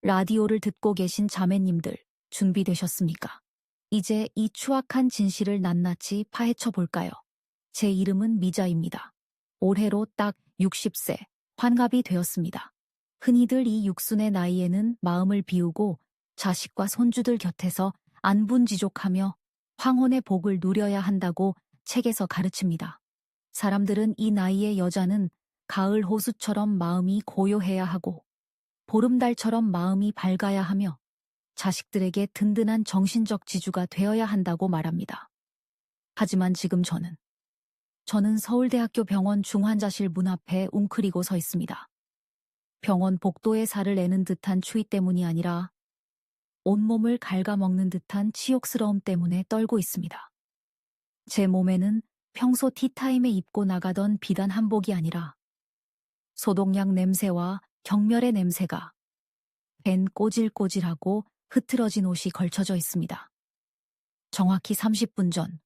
라디오를 듣고 계신 자매님들, 준비되셨습니까? 이제 이 추악한 진실을 낱낱이 파헤쳐 볼까요? 제 이름은 미자입니다. 올해로 딱 60세, 환갑이 되었습니다. 흔히들 이 육순의 나이에는 마음을 비우고 자식과 손주들 곁에서 안분지족하며 황혼의 복을 누려야 한다고 책에서 가르칩니다. 사람들은 이 나이의 여자는 가을 호수처럼 마음이 고요해야 하고 보름달처럼 마음이 밝아야 하며 자식들에게 든든한 정신적 지주가 되어야 한다고 말합니다. 하지만 지금 저는 서울대학교 병원 중환자실 문 앞에 웅크리고 서 있습니다. 병원 복도에 살을 내는 듯한 추위 때문이 아니라 온몸을 갉아먹는 듯한 치욕스러움 때문에 떨고 있습니다. 제 몸에는 평소 티타임에 입고 나가던 비단 한복이 아니라 소독약 냄새와 경멸의 냄새가 밴 꼬질꼬질하고 흐트러진 옷이 걸쳐져 있습니다. 정확히 30분 전,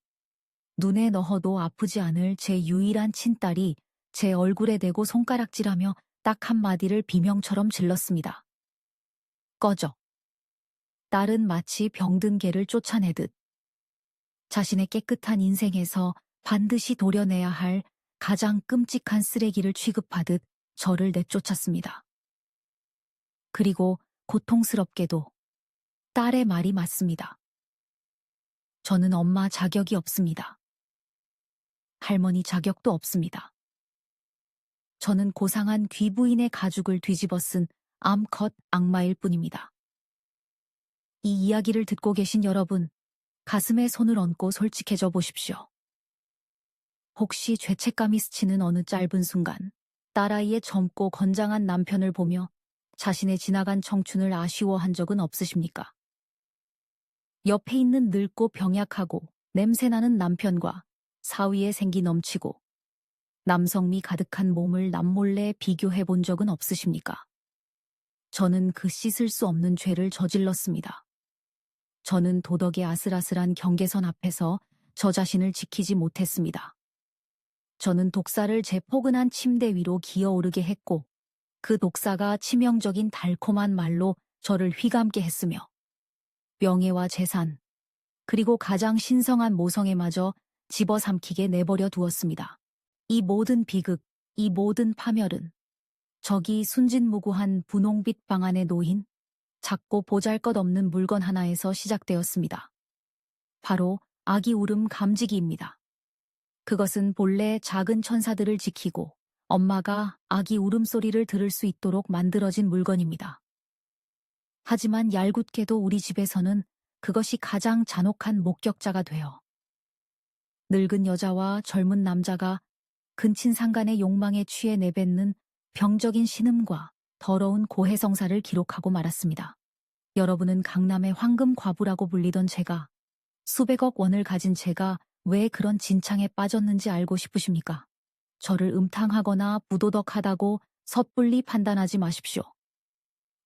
눈에 넣어도 아프지 않을 제 유일한 친딸이 제 얼굴에 대고 손가락질하며 딱 한마디를 비명처럼 질렀습니다. 꺼져. 딸은 마치 병든 개를 쫓아내듯 자신의 깨끗한 인생에서 반드시 도려내야 할 가장 끔찍한 쓰레기를 취급하듯 저를 내쫓았습니다. 그리고 고통스럽게도 딸의 말이 맞습니다. 저는 엄마 자격이 없습니다. 할머니 자격도 없습니다. 저는 고상한 귀부인의 가죽을 뒤집어 쓴 암컷 악마일 뿐입니다. 이 이야기를 듣고 계신 여러분, 가슴에 손을 얹고 솔직해져 보십시오. 혹시 죄책감이 스치는 어느 짧은 순간, 딸아이의 젊고 건장한 남편을 보며 자신의 지나간 청춘을 아쉬워한 적은 없으십니까? 옆에 있는 늙고 병약하고 냄새나는 남편과 사위의 생기 넘치고 남성미 가득한 몸을 남몰래 비교해 본 적은 없으십니까? 저는 그 씻을 수 없는 죄를 저질렀습니다. 저는 도덕의 아슬아슬한 경계선 앞에서 저 자신을 지키지 못했습니다. 저는 독사를 제 포근한 침대 위로 기어오르게 했고 그 독사가 치명적인 달콤한 말로 저를 휘감게 했으며 명예와 재산, 그리고 가장 신성한 모성애마저 집어삼키게 내버려 두었습니다. 이 모든 비극, 이 모든 파멸은 저기 순진무구한 분홍빛 방 안에 놓인 작고 보잘것없는 물건 하나에서 시작되었습니다. 바로 아기 울음 감지기입니다. 그것은 본래 작은 천사들을 지키고 엄마가 아기 울음소리를 들을 수 있도록 만들어진 물건입니다. 하지만 얄궂게도 우리 집에서는 그것이 가장 잔혹한 목격자가 되어 늙은 여자와 젊은 남자가 근친상간의 욕망에 취해 내뱉는 병적인 신음과 더러운 고해성사를 기록하고 말았습니다. 여러분은 강남의 황금 과부라고 불리던 제가, 수백억 원을 가진 제가 왜 그런 진창에 빠졌는지 알고 싶으십니까? 저를 음탕하거나 부도덕하다고 섣불리 판단하지 마십시오.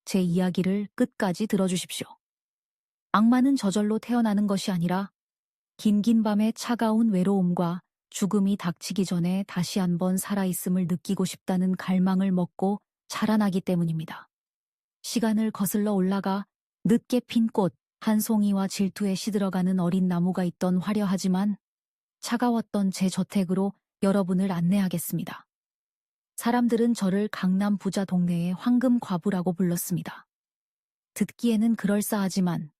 제 이야기를 끝까지 들어주십시오. 악마는 저절로 태어나는 것이 아니라 긴긴 밤의 차가운 외로움과 죽음이 닥치기 전에 다시 한번 살아있음을 느끼고 싶다는 갈망을 먹고 자라나기 때문입니다. 시간을 거슬러 올라가 늦게 핀 꽃 한 송이와 질투에 시들어가는 어린 나무가 있던 화려하지만 차가웠던 제 저택으로 여러분을 안내하겠습니다. 사람들은 저를 강남 부자 동네의 황금 과부라고 불렀습니다. 듣기에는 그럴싸하지만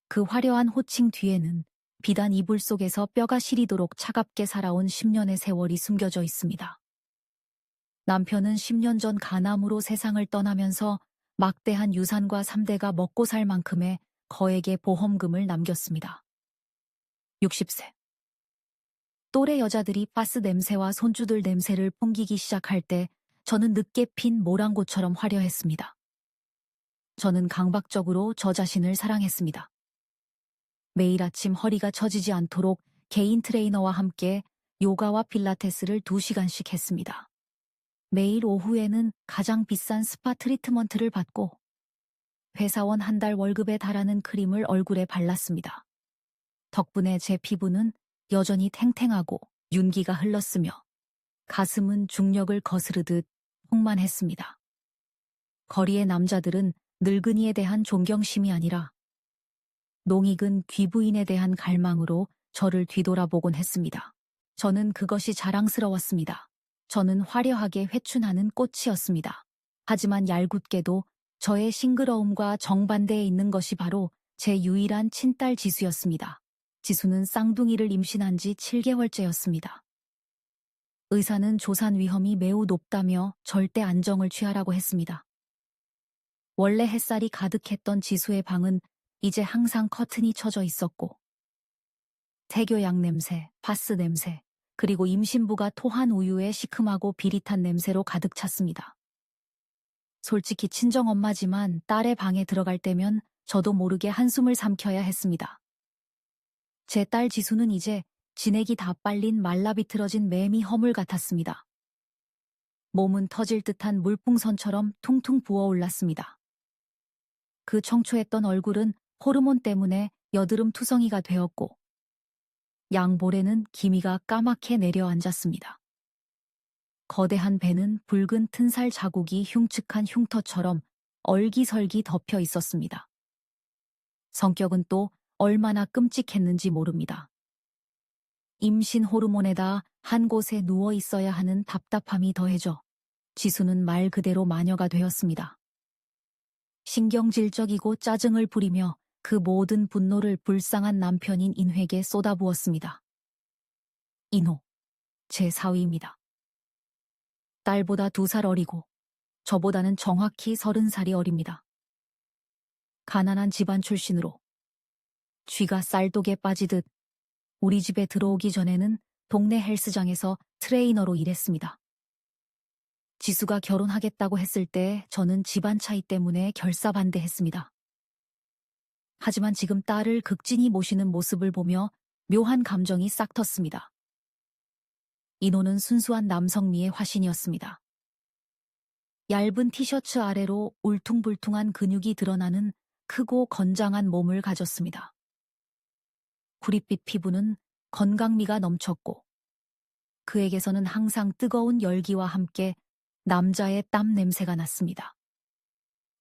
그 화려한 호칭 뒤에는 비단 이불 속에서 뼈가 시리도록 차갑게 살아온 10년의 세월이 숨겨져 있습니다. 남편은 10년 전 간암으로 세상을 떠나면서 막대한 유산과 3대가 먹고 살 만큼의 거액의 보험금을 남겼습니다. 60세. 또래 여자들이 가스 냄새와 손주들 냄새를 풍기기 시작할 때 저는 늦게 핀 모랑고처럼 화려했습니다. 저는 강박적으로 저 자신을 사랑했습니다. 매일 아침 허리가 처지지 않도록 개인 트레이너와 함께 요가와 필라테스를 2시간씩 했습니다. 매일 오후에는 가장 비싼 스파 트리트먼트를 받고 회사원 한 달 월급에 달하는 크림을 얼굴에 발랐습니다. 덕분에 제 피부는 여전히 탱탱하고 윤기가 흘렀으며 가슴은 중력을 거스르듯 풍만했습니다. 거리의 남자들은 늙은이에 대한 존경심이 아니라 농익은 귀부인에 대한 갈망으로 저를 뒤돌아보곤 했습니다. 저는 그것이 자랑스러웠습니다. 저는 화려하게 회춘하는 꽃이었습니다. 하지만 얄궂게도 저의 싱그러움과 정반대에 있는 것이 바로 제 유일한 친딸 지수였습니다. 지수는 쌍둥이를 임신한 지 7개월째였습니다. 의사는 조산 위험이 매우 높다며 절대 안정을 취하라고 했습니다. 원래 햇살이 가득했던 지수의 방은 이제 항상 커튼이 쳐져 있었고 태교약 냄새, 파스 냄새, 그리고 임신부가 토한 우유의 시큼하고 비릿한 냄새로 가득 찼습니다. 솔직히 친정엄마지만 딸의 방에 들어갈 때면 저도 모르게 한숨을 삼켜야 했습니다. 제 딸 지수는 이제 진액이 다 빨린 말라비틀어진 매미 허물 같았습니다. 몸은 터질 듯한 물풍선처럼 퉁퉁 부어올랐습니다. 그 청초했던 얼굴은 호르몬 때문에 여드름 투성이가 되었고 양볼에는 기미가 까맣게 내려앉았습니다. 거대한 배는 붉은 튼살 자국이 흉측한 흉터처럼 얼기설기 덮여 있었습니다. 성격은 또 얼마나 끔찍했는지 모릅니다. 임신 호르몬에다 한 곳에 누워 있어야 하는 답답함이 더해져 지수는 말 그대로 마녀가 되었습니다. 신경질적이고 짜증을 부리며 그 모든 분노를 불쌍한 남편인 인회에게 쏟아부었습니다. 인호, 제 사위입니다. 딸보다 2살 어리고 저보다는 정확히 30살이 어립니다. 가난한 집안 출신으로 쥐가 쌀독에 빠지듯 우리 집에 들어오기 전에는 동네 헬스장에서 트레이너로 일했습니다. 지수가 결혼하겠다고 했을 때 저는 집안 차이 때문에 결사반대했습니다. 하지만 지금 딸을 극진히 모시는 모습을 보며 묘한 감정이 싹 텄습니다. 인호는 순수한 남성미의 화신이었습니다. 얇은 티셔츠 아래로 울퉁불퉁한 근육이 드러나는 크고 건장한 몸을 가졌습니다. 구릿빛 피부는 건강미가 넘쳤고 그에게서는 항상 뜨거운 열기와 함께 남자의 땀 냄새가 났습니다.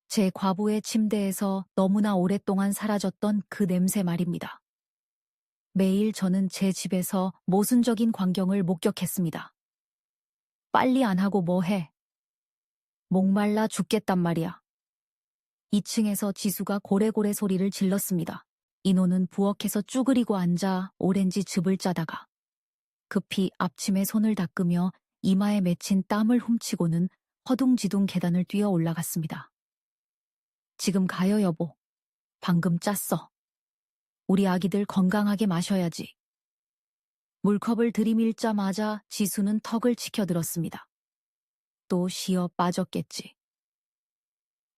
제 과부의 침대에서 너무나 오랫동안 사라졌던 그 냄새 말입니다. 매일 저는 제 집에서 모순적인 광경을 목격했습니다. 빨리 안 하고 뭐 해? 목말라 죽겠단 말이야. 2층에서 지수가 고래고래 소리를 질렀습니다. 인호는 부엌에서 쭈그리고 앉아 오렌지 즙을 짜다가 급히 앞침에 손을 닦으며 이마에 맺힌 땀을 훔치고는 허둥지둥 계단을 뛰어 올라갔습니다. 지금 가요 여보. 방금 짰어. 우리 아기들 건강하게 마셔야지. 물컵을 들이밀자마자 지수는 턱을 치켜들었습니다. 또 쉬어 빠졌겠지.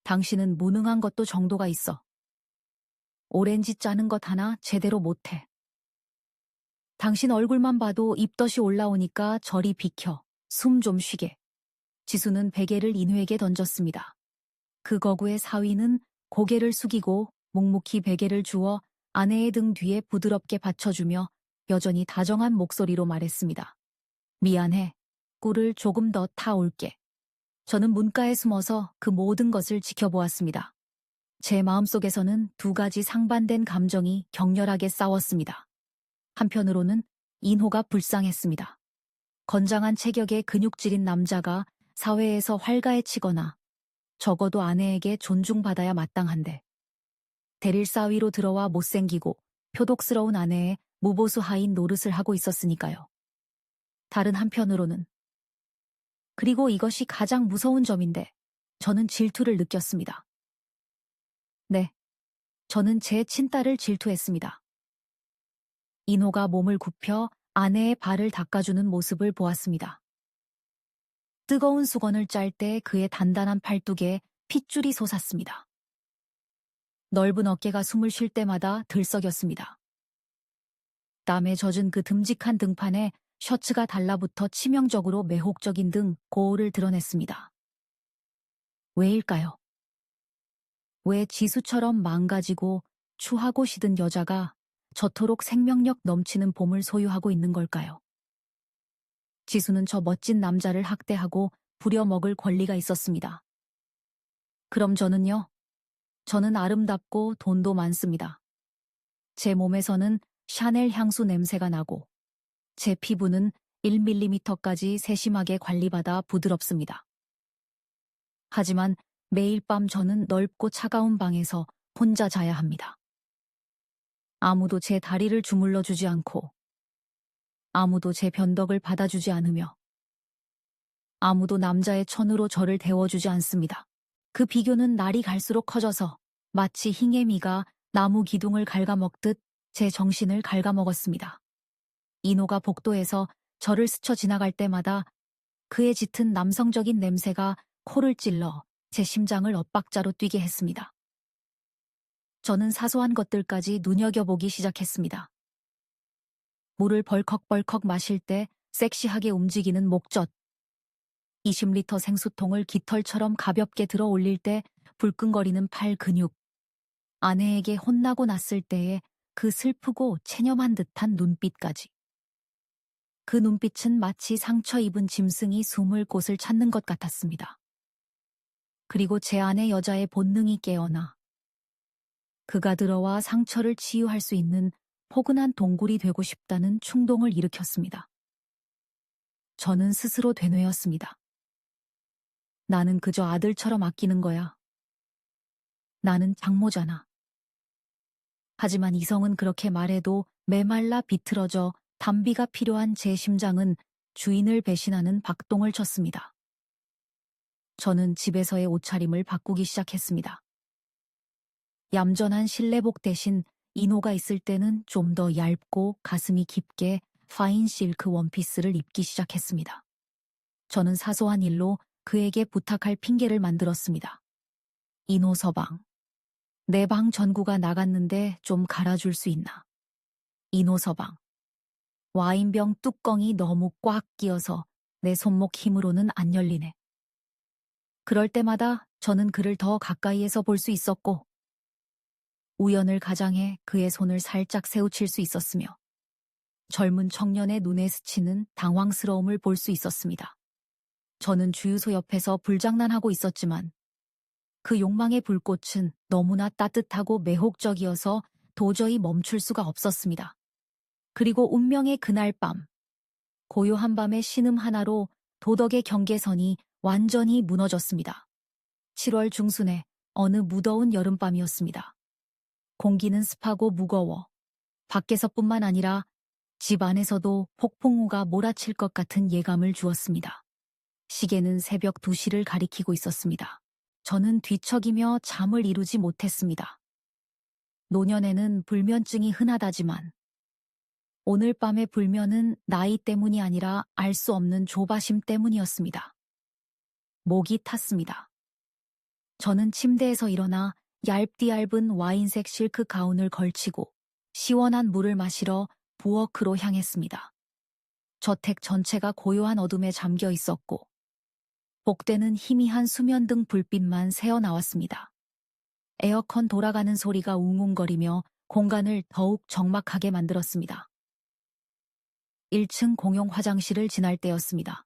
당신은 무능한 것도 정도가 있어. 오렌지 짜는 것 하나 제대로 못해. 당신 얼굴만 봐도 입덧이 올라오니까 저리 비켜. 숨 좀 쉬게. 지수는 베개를 인회에게 던졌습니다. 그 거구의 사위는 고개를 숙이고 묵묵히 베개를 주워 아내의 등 뒤에 부드럽게 받쳐주며 여전히 다정한 목소리로 말했습니다. 미안해. 꿀을 조금 더 타올게. 저는 문가에 숨어서 그 모든 것을 지켜보았습니다. 제 마음속에서는 2가지 상반된 감정이 격렬하게 싸웠습니다. 한편으로는 인호가 불쌍했습니다. 건장한 체격의 근육질인 남자가 사회에서 활가해치거나 적어도 아내에게 존중받아야 마땅한데 대릴사위로 들어와 못생기고 표독스러운 아내의 무보수 하인 노릇을 하고 있었으니까요. 다른 한편으로는 그리고 이것이 가장 무서운 점인데 저는 질투를 느꼈습니다. 네, 저는 제 친딸을 질투했습니다. 인호가 몸을 굽혀 아내의 발을 닦아주는 모습을 보았습니다. 뜨거운 수건을 짤 때 그의 단단한 팔뚝에 핏줄이 솟았습니다. 넓은 어깨가 숨을 쉴 때마다 들썩였습니다. 땀에 젖은 그 듬직한 등판에 셔츠가 달라붙어 치명적으로 매혹적인 등 고울을 드러냈습니다. 왜일까요? 왜 지수처럼 망가지고 추하고 시든 여자가 저토록 생명력 넘치는 봄을 소유하고 있는 걸까요? 지수는 저 멋진 남자를 학대하고 부려먹을 권리가 있었습니다. 그럼 저는요? 저는 아름답고 돈도 많습니다. 제 몸에서는 샤넬 향수 냄새가 나고 제 피부는 1mm까지 세심하게 관리받아 부드럽습니다. 하지만 매일 밤 저는 넓고 차가운 방에서 혼자 자야 합니다. 아무도 제 다리를 주물러 주지 않고, 아무도 제 변덕을 받아주지 않으며, 아무도 남자의 천으로 저를 데워주지 않습니다. 그 비교는 날이 갈수록 커져서 마치 흰개미가 나무 기둥을 갉아먹듯 제 정신을 갉아먹었습니다. 이노가 복도에서 저를 스쳐 지나갈 때마다 그의 짙은 남성적인 냄새가 코를 찔러 제 심장을 엇박자로 뛰게 했습니다. 저는 사소한 것들까지 눈여겨보기 시작했습니다. 물을 벌컥벌컥 마실 때 섹시하게 움직이는 목젖, 20리터 생수통을 깃털처럼 가볍게 들어 올릴 때 불끈거리는 팔 근육, 아내에게 혼나고 났을 때의 그 슬프고 체념한 듯한 눈빛까지. 그 눈빛은 마치 상처 입은 짐승이 숨을 곳을 찾는 것 같았습니다. 그리고 제 안의 여자의 본능이 깨어나 그가 들어와 상처를 치유할 수 있는 포근한 동굴이 되고 싶다는 충동을 일으켰습니다. 저는 스스로 되뇌었습니다. 나는 그저 아들처럼 아끼는 거야. 나는 장모잖아. 하지만 이성은 그렇게 말해도 메말라 비틀어져 담비가 필요한 제 심장은 주인을 배신하는 박동을 쳤습니다. 저는 집에서의 옷차림을 바꾸기 시작했습니다. 얌전한 실내복 대신 이노가 있을 때는 좀 더 얇고 가슴이 깊게 파인 실크 원피스를 입기 시작했습니다. 저는 사소한 일로 그에게 부탁할 핑계를 만들었습니다. 이노 서방, 내 방 전구가 나갔는데 좀 갈아줄 수 있나? 이노 서방, 와인병 뚜껑이 너무 꽉 끼어서 내 손목 힘으로는 안 열리네. 그럴 때마다 저는 그를 더 가까이에서 볼 수 있었고 우연을 가장해 그의 손을 살짝 세우칠 수 있었으며 젊은 청년의 눈에 스치는 당황스러움을 볼 수 있었습니다. 저는 주유소 옆에서 불장난하고 있었지만 그 욕망의 불꽃은 너무나 따뜻하고 매혹적이어서 도저히 멈출 수가 없었습니다. 그리고 운명의 그날 밤, 고요한 밤의 신음 하나로 도덕의 경계선이 완전히 무너졌습니다. 7월 중순의 어느 무더운 여름밤이었습니다. 공기는 습하고 무거워 밖에서뿐만 아니라 집 안에서도 폭풍우가 몰아칠 것 같은 예감을 주었습니다. 시계는 새벽 2시를 가리키고 있었습니다. 저는 뒤척이며 잠을 이루지 못했습니다. 노년에는 불면증이 흔하다지만 오늘 밤의 불면은 나이 때문이 아니라 알 수 없는 조바심 때문이었습니다. 목이 탔습니다. 저는 침대에서 일어나 얇디 얇은 와인색 실크 가운을 걸치고 시원한 물을 마시러 부엌으로 향했습니다. 저택 전체가 고요한 어둠에 잠겨 있었고 복대는 희미한 수면등 불빛만 새어나왔습니다. 에어컨 돌아가는 소리가 웅웅거리며 공간을 더욱 적막하게 만들었습니다. 1층 공용 화장실을 지날 때였습니다.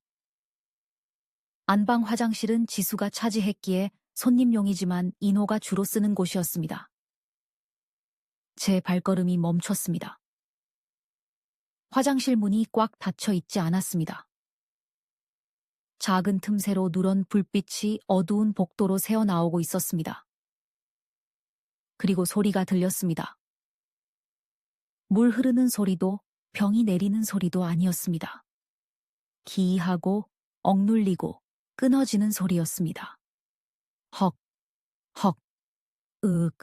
안방 화장실은 지수가 차지했기에 손님용이지만 이노가 주로 쓰는 곳이었습니다. 제 발걸음이 멈췄습니다. 화장실 문이 꽉 닫혀 있지 않았습니다. 작은 틈새로 누런 불빛이 어두운 복도로 새어나오고 있었습니다. 그리고 소리가 들렸습니다. 물 흐르는 소리도 병이 내리는 소리도 아니었습니다. 기이하고 억눌리고 끊어지는 소리였습니다. 헉, 헉, 으윽.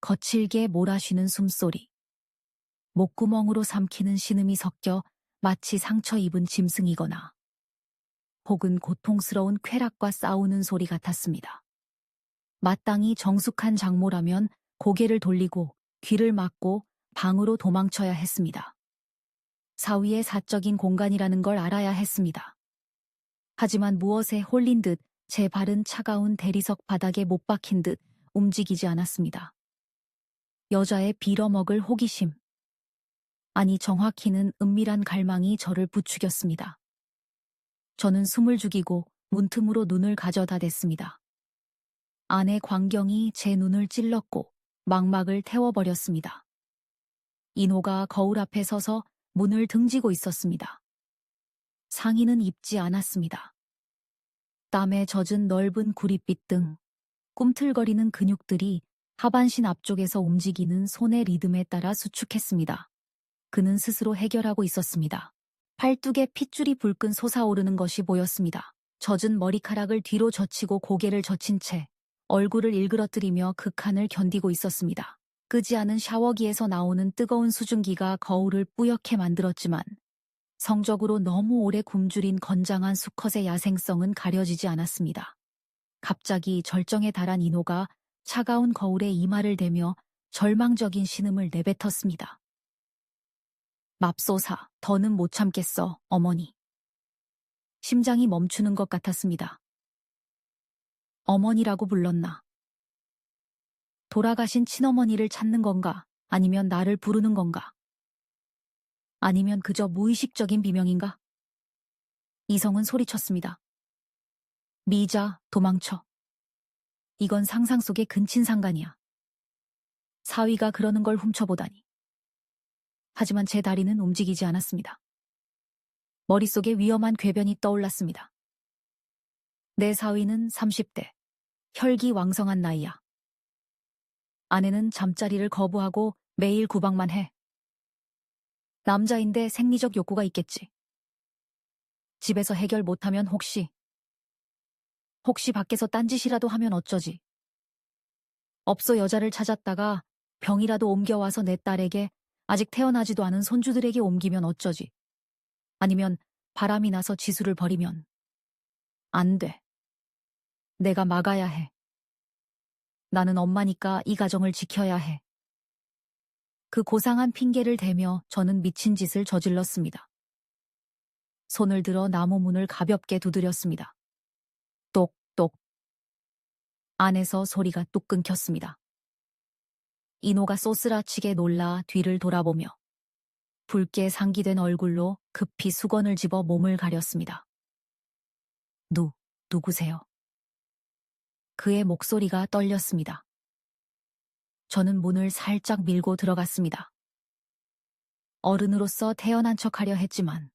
거칠게 몰아쉬는 숨소리. 목구멍으로 삼키는 신음이 섞여 마치 상처 입은 짐승이거나 혹은 고통스러운 쾌락과 싸우는 소리 같았습니다. 마땅히 정숙한 장모라면 고개를 돌리고 귀를 막고 방으로 도망쳐야 했습니다. 사위의 사적인 공간이라는 걸 알아야 했습니다. 하지만 무엇에 홀린 듯 제 발은 차가운 대리석 바닥에 못 박힌 듯 움직이지 않았습니다. 여자의 빌어먹을 호기심, 아니 정확히는 은밀한 갈망이 저를 부추겼습니다. 저는 숨을 죽이고 문틈으로 눈을 가져다 댔습니다. 아내 광경이 제 눈을 찔렀고 망막을 태워버렸습니다. 인호가 거울 앞에 서서 문을 등지고 있었습니다. 상의는 입지 않았습니다. 땀에 젖은 넓은 구릿빛 등 꿈틀거리는 근육들이 하반신 앞쪽에서 움직이는 손의 리듬에 따라 수축했습니다. 그는 스스로 해결하고 있었습니다. 팔뚝에 핏줄이 불끈 솟아오르는 것이 보였습니다. 젖은 머리카락을 뒤로 젖히고 고개를 젖힌 채 얼굴을 일그러뜨리며 극한을 견디고 있었습니다. 끄지 않은 샤워기에서 나오는 뜨거운 수증기가 거울을 뿌옇게 만들었지만 성적으로 너무 오래 굶주린 건장한 수컷의 야생성은 가려지지 않았습니다. 갑자기 절정에 달한 인호가 차가운 거울에 이마를 대며 절망적인 신음을 내뱉었습니다. 맙소사, 더는 못 참겠어, 어머니. 심장이 멈추는 것 같았습니다. 어머니라고 불렀나? 돌아가신 친어머니를 찾는 건가? 아니면 나를 부르는 건가? 아니면 그저 무의식적인 비명인가? 이성은 소리쳤습니다. 미자, 도망쳐. 이건 상상 속의 근친상간이야. 사위가 그러는 걸 훔쳐보다니. 하지만 제 다리는 움직이지 않았습니다. 머릿속에 위험한 궤변이 떠올랐습니다. 내 사위는 30대, 혈기왕성한 나이야. 아내는 잠자리를 거부하고 매일 구박만 해. 남자인데 생리적 욕구가 있겠지. 집에서 해결 못하면 혹시 밖에서 딴짓이라도 하면 어쩌지. 업소 여자를 찾았다가 병이라도 옮겨와서 내 딸에게 아직 태어나지도 않은 손주들에게 옮기면 어쩌지. 아니면 바람이 나서 지수를 버리면. 안 돼. 내가 막아야 해. 나는 엄마니까 이 가정을 지켜야 해. 그 고상한 핑계를 대며 저는 미친 짓을 저질렀습니다. 손을 들어 나무 문을 가볍게 두드렸습니다. 똑똑. 안에서 소리가 뚝 끊겼습니다. 인호가 쏘스라치게 놀라 뒤를 돌아보며 붉게 상기된 얼굴로 급히 수건을 집어 몸을 가렸습니다. 누구세요? 그의 목소리가 떨렸습니다. 저는 문을 살짝 밀고 들어갔습니다. 어른으로서 태어난 척하려 했지만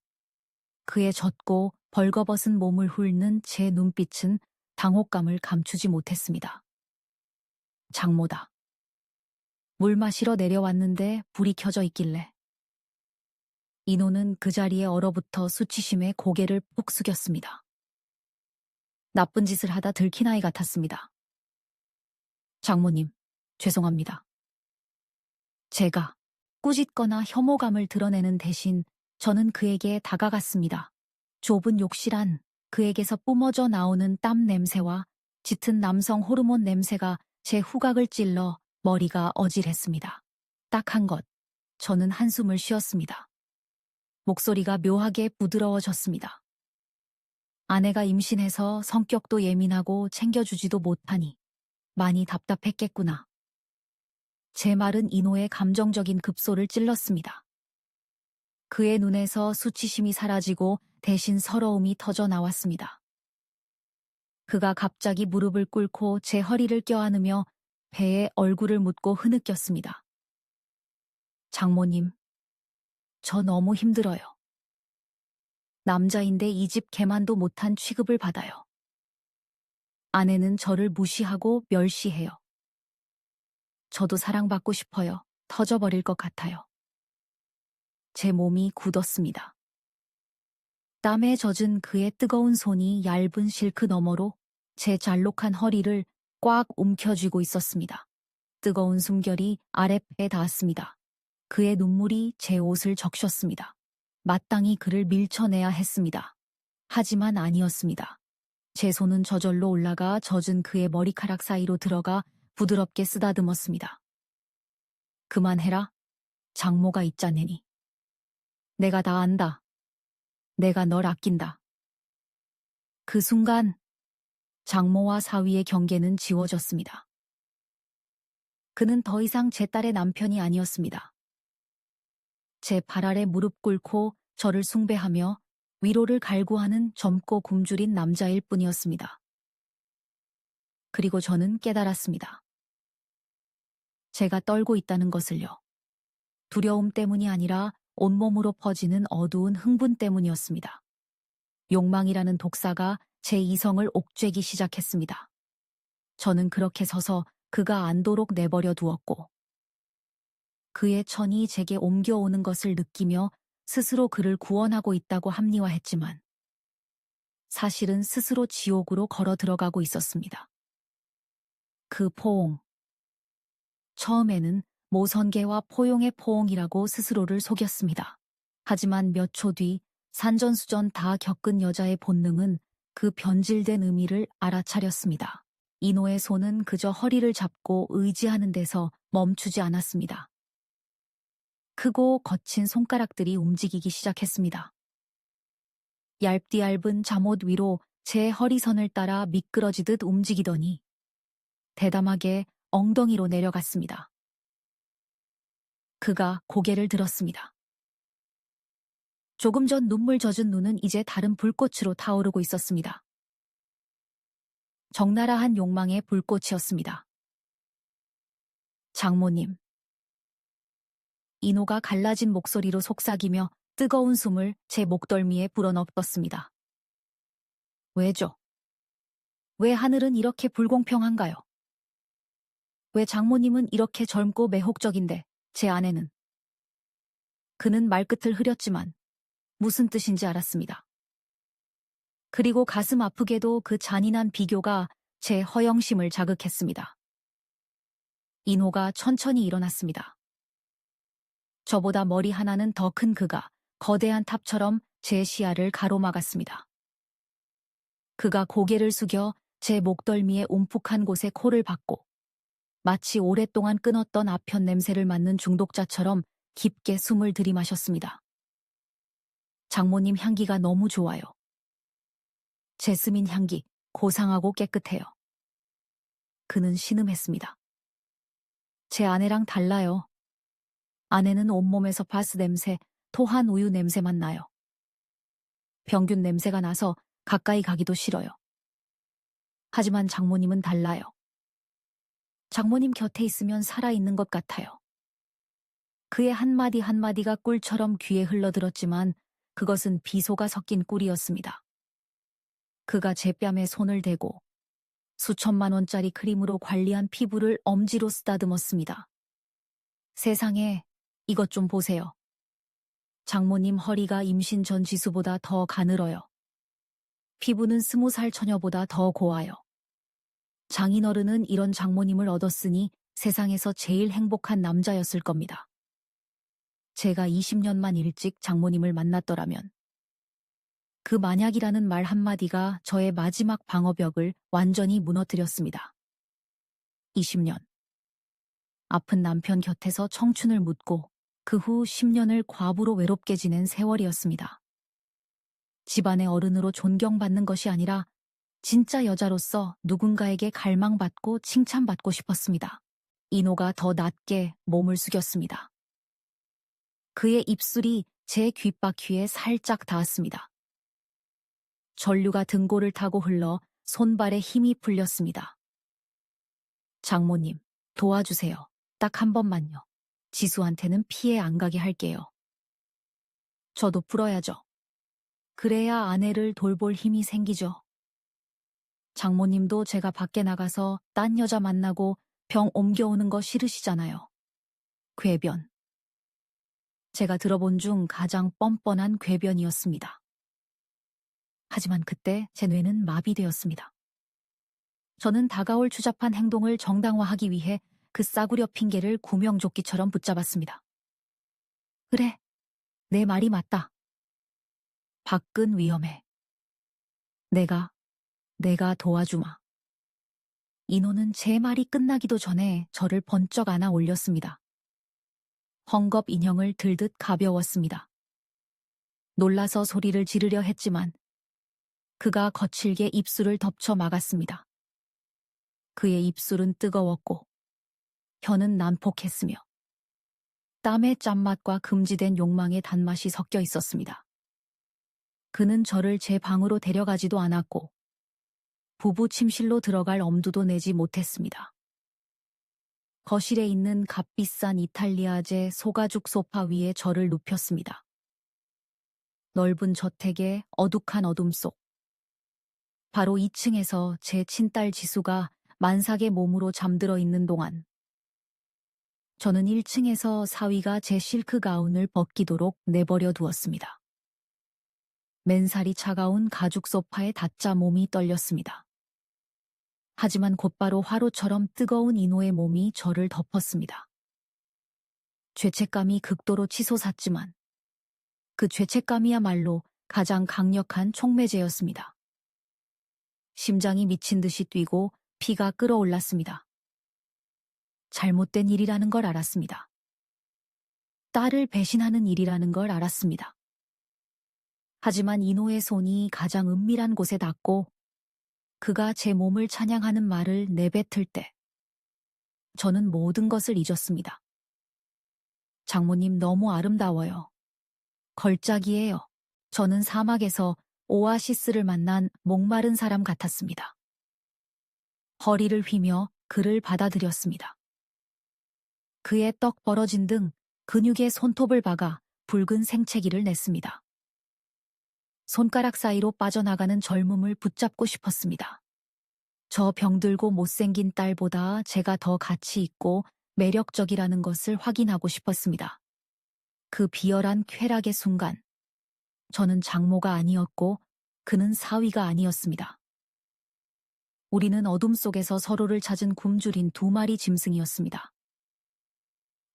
그의 젖고 벌거벗은 몸을 훑는 제 눈빛은 당혹감을 감추지 못했습니다. 장모다. 물 마시러 내려왔는데 불이 켜져 있길래. 인호는 그 자리에 얼어붙어 수치심에 고개를 푹 숙였습니다. 나쁜 짓을 하다 들킨 아이 같았습니다. 장모님, 죄송합니다. 제가 꾸짖거나 혐오감을 드러내는 대신 저는 그에게 다가갔습니다. 좁은 욕실 안 그에게서 뿜어져 나오는 땀 냄새와 짙은 남성 호르몬 냄새가 제 후각을 찔러 머리가 어질했습니다. 딱 한 것, 저는 한숨을 쉬었습니다. 목소리가 묘하게 부드러워졌습니다. 아내가 임신해서 성격도 예민하고 챙겨주지도 못하니 많이 답답했겠구나. 제 말은 인호의 감정적인 급소를 찔렀습니다. 그의 눈에서 수치심이 사라지고 대신 서러움이 터져 나왔습니다. 그가 갑자기 무릎을 꿇고 제 허리를 껴안으며 배에 얼굴을 묻고 흐느꼈습니다. 장모님, 저 너무 힘들어요. 남자인데 이 집 개만도 못한 취급을 받아요. 아내는 저를 무시하고 멸시해요. 저도 사랑받고 싶어요. 터져버릴 것 같아요. 제 몸이 굳었습니다. 땀에 젖은 그의 뜨거운 손이 얇은 실크 너머로 제 잘록한 허리를 꽉 움켜쥐고 있었습니다. 뜨거운 숨결이 아랫배에 닿았습니다. 그의 눈물이 제 옷을 적셨습니다. 마땅히 그를 밀쳐내야 했습니다. 하지만 아니었습니다. 제 손은 저절로 올라가 젖은 그의 머리카락 사이로 들어가 부드럽게 쓰다듬었습니다. 그만해라. 장모가 있자네니. 내가 다 안다. 내가 널 아낀다. 그 순간 장모와 사위의 경계는 지워졌습니다. 그는 더 이상 제 딸의 남편이 아니었습니다. 제 발 아래 무릎 꿇고 저를 숭배하며 위로를 갈구하는 젊고 굶주린 남자일 뿐이었습니다. 그리고 저는 깨달았습니다. 제가 떨고 있다는 것을요. 두려움 때문이 아니라 온몸으로 퍼지는 어두운 흥분 때문이었습니다. 욕망이라는 독사가 제 이성을 옥죄기 시작했습니다. 저는 그렇게 서서 그가 안도록 내버려 두었고, 그의 천이 제게 옮겨오는 것을 느끼며 스스로 그를 구원하고 있다고 합리화했지만, 사실은 스스로 지옥으로 걸어 들어가고 있었습니다. 그 포옹. 처음에는 모성애와 포용의 포옹이라고 스스로를 속였습니다. 하지만 몇 초 뒤 산전수전 다 겪은 여자의 본능은 그 변질된 의미를 알아차렸습니다. 이노의 손은 그저 허리를 잡고 의지하는 데서 멈추지 않았습니다. 크고 거친 손가락들이 움직이기 시작했습니다. 얇디 얇은 잠옷 위로 제 허리선을 따라 미끄러지듯 움직이더니 대담하게 엉덩이로 내려갔습니다. 그가 고개를 들었습니다. 조금 전 눈물 젖은 눈은 이제 다른 불꽃으로 타오르고 있었습니다. 적나라한 욕망의 불꽃이었습니다. 장모님. 이노가 갈라진 목소리로 속삭이며 뜨거운 숨을 제 목덜미에 불어넣었습니다. 왜죠? 왜 하늘은 이렇게 불공평한가요? 왜 장모님은 이렇게 젊고 매혹적인데 제 아내는? 그는 말끝을 흐렸지만 무슨 뜻인지 알았습니다. 그리고 가슴 아프게도 그 잔인한 비교가 제 허영심을 자극했습니다. 이노가 천천히 일어났습니다. 저보다 머리 하나는 더 큰 그가 거대한 탑처럼 제 시야를 가로막았습니다. 그가 고개를 숙여 제 목덜미의 움푹한 곳에 코를 박고 마치 오랫동안 끊었던 아편 냄새를 맡는 중독자처럼 깊게 숨을 들이마셨습니다. 장모님 향기가 너무 좋아요. 제스민 향기, 고상하고 깨끗해요. 그는 신음했습니다. 제 아내랑 달라요. 아내는 온몸에서 바스 냄새, 토한 우유 냄새만 나요. 병균 냄새가 나서 가까이 가기도 싫어요. 하지만 장모님은 달라요. 장모님 곁에 있으면 살아있는 것 같아요. 그의 한마디 한마디가 꿀처럼 귀에 흘러들었지만 그것은 비소가 섞인 꿀이었습니다. 그가 제 뺨에 손을 대고 수천만 원짜리 크림으로 관리한 피부를 엄지로 쓰다듬었습니다. 세상에, 이것 좀 보세요. 장모님 허리가 임신 전 지수보다 더 가늘어요. 피부는 20살 처녀보다 더 고와요. 장인어른은 이런 장모님을 얻었으니 세상에서 제일 행복한 남자였을 겁니다. 제가 20년만 일찍 장모님을 만났더라면 그 만약이라는 말 한마디가 저의 마지막 방어벽을 완전히 무너뜨렸습니다. 20년. 아픈 남편 곁에서 청춘을 묻고 그 후 10년을 과부로 외롭게 지낸 세월이었습니다. 집안의 어른으로 존경받는 것이 아니라 진짜 여자로서 누군가에게 갈망받고 칭찬받고 싶었습니다. 이노가 더 낮게 몸을 숙였습니다. 그의 입술이 제 귓바퀴에 살짝 닿았습니다. 전류가 등골을 타고 흘러 손발에 힘이 풀렸습니다. 장모님, 도와주세요. 딱 한 번만요. 지수한테는 피해 안 가게 할게요. 저도 풀어야죠. 그래야 아내를 돌볼 힘이 생기죠. 장모님도 제가 밖에 나가서 딴 여자 만나고 병 옮겨오는 거 싫으시잖아요. 궤변. 제가 들어본 중 가장 뻔뻔한 궤변이었습니다. 하지만 그때 제 뇌는 마비되었습니다. 저는 다가올 추잡한 행동을 정당화하기 위해 그 싸구려 핑계를 구명조끼처럼 붙잡았습니다. 그래, 내 말이 맞다. 밖은 위험해. 내가 도와주마. 인호는 제 말이 끝나기도 전에 저를 번쩍 안아 올렸습니다. 헝겊 인형을 들듯 가벼웠습니다. 놀라서 소리를 지르려 했지만 그가 거칠게 입술을 덮쳐 막았습니다. 그의 입술은 뜨거웠고 혀는 난폭했으며 땀의 짠맛과 금지된 욕망의 단맛이 섞여 있었습니다. 그는 저를 제 방으로 데려가지도 않았고 부부 침실로 들어갈 엄두도 내지 못했습니다. 거실에 있는 값비싼 이탈리아제 소가죽 소파 위에 저를 눕혔습니다. 넓은 저택의 어둑한 어둠 속. 바로 2층에서 제 친딸 지수가 만삭의 몸으로 잠들어 있는 동안 저는 1층에서 사위가 제 실크 가운을 벗기도록 내버려 두었습니다. 맨살이 차가운 가죽 소파에 닿자 몸이 떨렸습니다. 하지만 곧바로 화로처럼 뜨거운 인호의 몸이 저를 덮었습니다. 죄책감이 극도로 치솟았지만 그 죄책감이야말로 가장 강력한 촉매제였습니다. 심장이 미친 듯이 뛰고 피가 끓어올랐습니다. 잘못된 일이라는 걸 알았습니다. 딸을 배신하는 일이라는 걸 알았습니다. 하지만 인호의 손이 가장 은밀한 곳에 닿고 그가 제 몸을 찬양하는 말을 내뱉을 때 저는 모든 것을 잊었습니다. 장모님 너무 아름다워요. 걸작이에요. 저는 사막에서 오아시스를 만난 목마른 사람 같았습니다. 허리를 휘며 그를 받아들였습니다. 그의 떡 벌어진 등 근육에 손톱을 박아 붉은 생채기를 냈습니다. 손가락 사이로 빠져나가는 젊음을 붙잡고 싶었습니다. 저 병들고 못생긴 딸보다 제가 더 가치 있고 매력적이라는 것을 확인하고 싶었습니다. 그 비열한 쾌락의 순간, 저는 장모가 아니었고 그는 사위가 아니었습니다. 우리는 어둠 속에서 서로를 찾은 굶주린 두 마리 짐승이었습니다.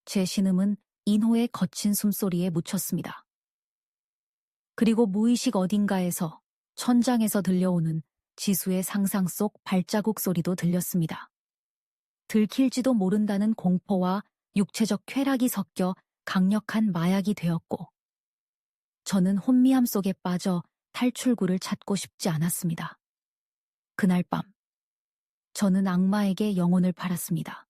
제 신음은 인호의 거친 숨소리에 묻혔습니다. 그리고 무의식 어딘가에서 천장에서 들려오는 지수의 상상 속 발자국 소리도 들렸습니다. 들킬지도 모른다는 공포와 육체적 쾌락이 섞여 강력한 마약이 되었고 저는 혼미함 속에 빠져 탈출구를 찾고 싶지 않았습니다. 그날 밤 저는 악마에게 영혼을 팔았습니다.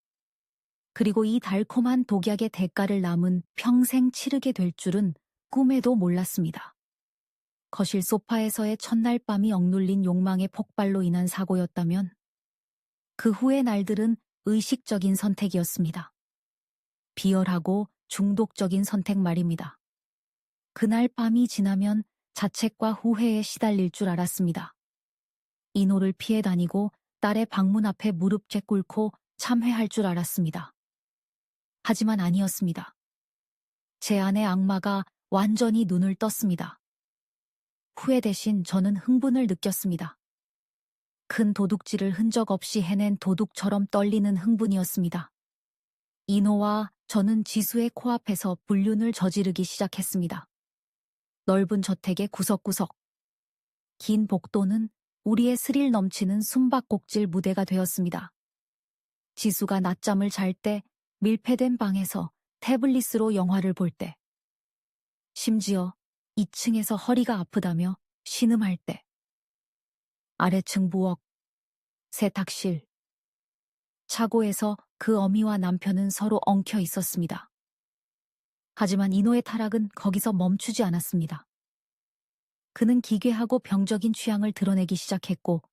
그리고 이 달콤한 독약의 대가를 남은 평생 치르게 될 줄은 꿈에도 몰랐습니다. 거실 소파에서의 첫날 밤이 억눌린 욕망의 폭발로 인한 사고였다면 그 후의 날들은 의식적인 선택이었습니다. 비열하고 중독적인 선택 말입니다. 그날 밤이 지나면 자책과 후회에 시달릴 줄 알았습니다. 인호를 피해 다니고 딸의 방문 앞에 무릎 꿇고 참회할 줄 알았습니다. 하지만 아니었습니다. 제 안의 악마가 완전히 눈을 떴습니다. 후회 대신 저는 흥분을 느꼈습니다. 큰 도둑질을 흔적 없이 해낸 도둑처럼 떨리는 흥분이었습니다. 인호와 저는 지수의 코앞에서 불륜을 저지르기 시작했습니다. 넓은 저택의 구석구석. 긴 복도는 우리의 스릴 넘치는 숨바꼭질 무대가 되었습니다. 지수가 낮잠을 잘 때, 밀폐된 방에서 태블릿으로 영화를 볼 때, 심지어 2층에서 허리가 아프다며 신음할 때, 아래층 부엌, 세탁실, 차고에서 그 어미와 남편은 서로 엉켜 있었습니다. 하지만 인호의 타락은 거기서 멈추지 않았습니다. 그는 기괴하고 병적인 취향을 드러내기 시작했고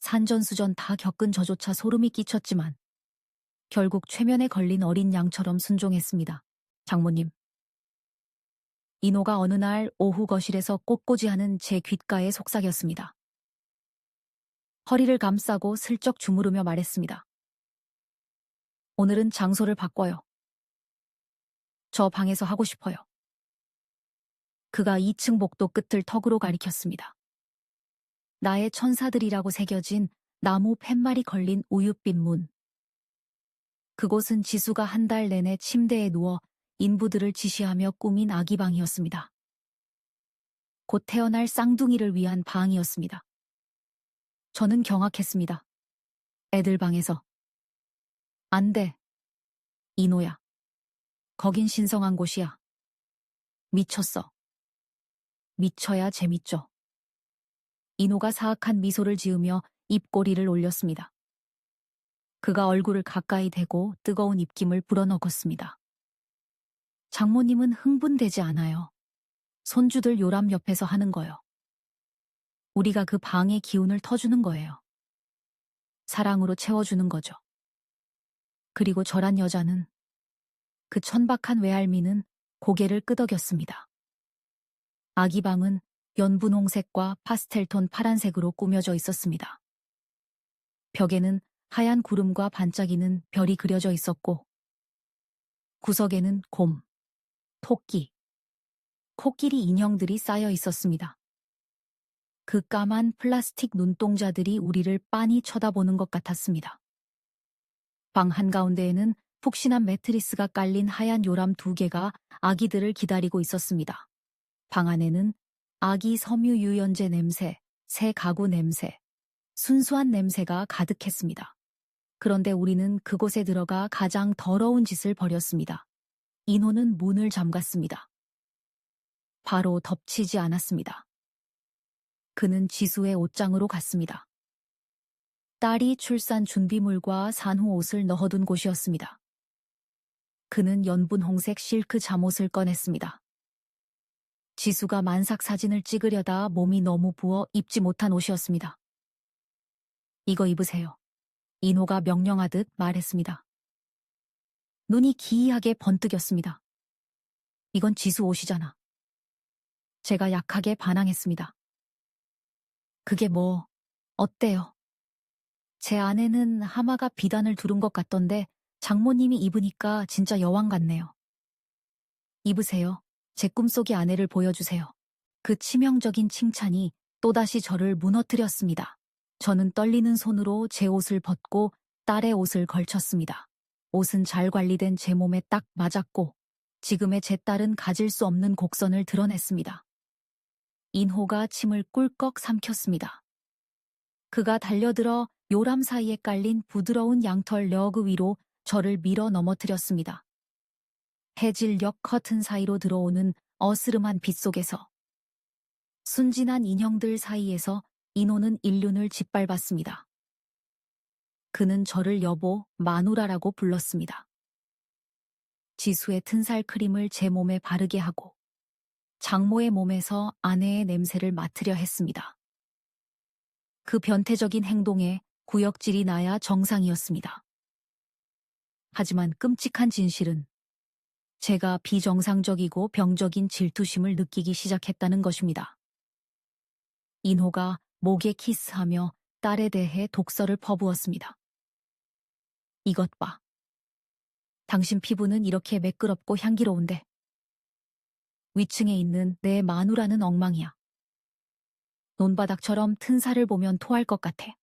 산전수전 다 겪은 저조차 소름이 끼쳤지만 결국 최면에 걸린 어린 양처럼 순종했습니다. 장모님. 인호가 어느 날 오후 거실에서 꽃꽂이하는 제 귓가에 속삭였습니다. 허리를 감싸고 슬쩍 주무르며 말했습니다. 오늘은 장소를 바꿔요. 저 방에서 하고 싶어요. 그가 2층 복도 끝을 턱으로 가리켰습니다. 나의 천사들이라고 새겨진 나무 팻말이 걸린 우윳빛 문. 그곳은 지수가 한 달 내내 침대에 누워 인부들을 지시하며 꾸민 아기방이었습니다. 곧 태어날 쌍둥이를 위한 방이었습니다. 저는 경악했습니다. 애들 방에서. 안 돼. 인호야. 거긴 신성한 곳이야. 미쳤어. 미쳐야 재밌죠. 인호가 사악한 미소를 지으며 입꼬리를 올렸습니다. 그가 얼굴을 가까이 대고 뜨거운 입김을 불어넣었습니다. 장모님은 흥분되지 않아요. 손주들 요람 옆에서 하는 거요. 우리가 그 방의 기운을 터주는 거예요. 사랑으로 채워주는 거죠. 그리고 저란 여자는, 그 천박한 외할미는 고개를 끄덕였습니다. 아기 방은 연분홍색과 파스텔톤 파란색으로 꾸며져 있었습니다. 벽에는 하얀 구름과 반짝이는 별이 그려져 있었고, 구석에는 곰, 토끼, 코끼리 인형들이 쌓여 있었습니다. 그 까만 플라스틱 눈동자들이 우리를 빤히 쳐다보는 것 같았습니다. 방 한가운데에는 푹신한 매트리스가 깔린 하얀 요람 2개가 아기들을 기다리고 있었습니다. 방 안에는 아기 섬유 유연제 냄새, 새 가구 냄새, 순수한 냄새가 가득했습니다. 그런데 우리는 그곳에 들어가 가장 더러운 짓을 벌였습니다. 인호는 문을 잠갔습니다. 바로 덮치지 않았습니다. 그는 지수의 옷장으로 갔습니다. 딸이 출산 준비물과 산후 옷을 넣어둔 곳이었습니다. 그는 연분홍색 실크 잠옷을 꺼냈습니다. 지수가 만삭 사진을 찍으려다 몸이 너무 부어 입지 못한 옷이었습니다. 이거 입으세요. 인호가 명령하듯 말했습니다. 눈이 기이하게 번뜩였습니다. 이건 지수 옷이잖아. 제가 약하게 반항했습니다. 그게 뭐, 어때요? 제 안에는 하마가 비단을 두른 것 같던데 장모님이 입으니까 진짜 여왕 같네요. 입으세요. 제 꿈속의 아내를 보여주세요. 그 치명적인 칭찬이 또다시 저를 무너뜨렸습니다. 저는 떨리는 손으로 제 옷을 벗고 딸의 옷을 걸쳤습니다. 옷은 잘 관리된 제 몸에 딱 맞았고 지금의 제 딸은 가질 수 없는 곡선을 드러냈습니다. 인호가 침을 꿀꺽 삼켰습니다. 그가 달려들어 요람 사이에 깔린 부드러운 양털 러그 위로 저를 밀어 넘어뜨렸습니다. 해질녘 커튼 사이로 들어오는 어스름한 빛 속에서 순진한 인형들 사이에서 인호는 인륜을 짓밟았습니다. 그는 저를 여보 마누라라고 불렀습니다. 지수의 튼살 크림을 제 몸에 바르게 하고 장모의 몸에서 아내의 냄새를 맡으려 했습니다. 그 변태적인 행동에 구역질이 나야 정상이었습니다. 하지만 끔찍한 진실은 제가 비정상적이고 병적인 질투심을 느끼기 시작했다는 것입니다. 인호가 목에 키스하며 딸에 대해 독서를 퍼부었습니다. 이것 봐. 당신 피부는 이렇게 매끄럽고 향기로운데 위층에 있는 내 마누라는 엉망이야. 논바닥처럼 튼살을 보면 토할 것 같아.